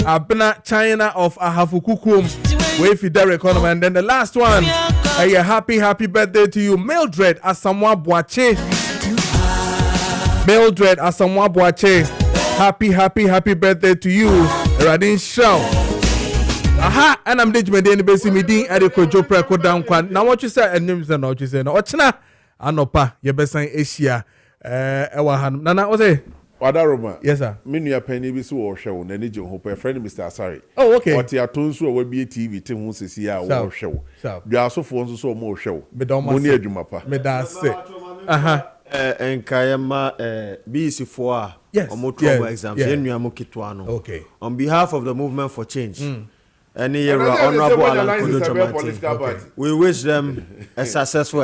Speaker 1: Abena China of Ahafu Kukum, where if Derek. And then the last one, a happy birthday to you, Mildred Asamoah Boache. Mildred Asamoah Boache. Happy birthday to you, Radin Shaw. Aha, and I'm Dej Medeni Besi Midin at the Kojo Preko Dankwah. Now what you say, and names and what you say, no, Ochina, Anopa, your best in Asia, Ewahan. Nana, what's it?
Speaker 10: Wadaroma.
Speaker 1: Yes, sir.
Speaker 10: Minu penny be so show, and any John Hope, friend Mr. Asari.
Speaker 1: Oh, okay.
Speaker 10: What your tones will be a TV, Tim who says, yeah, war show. There are so phones so more show. Money Jumapa.
Speaker 1: Medase. Aha.
Speaker 9: Nkayama BC4
Speaker 1: yes.
Speaker 9: Omotrobo exams Enuamu Kitwano.
Speaker 1: Okay.
Speaker 9: On behalf of the Movement for Change, any Honorable Alan Kojo Preko, we wish them a successful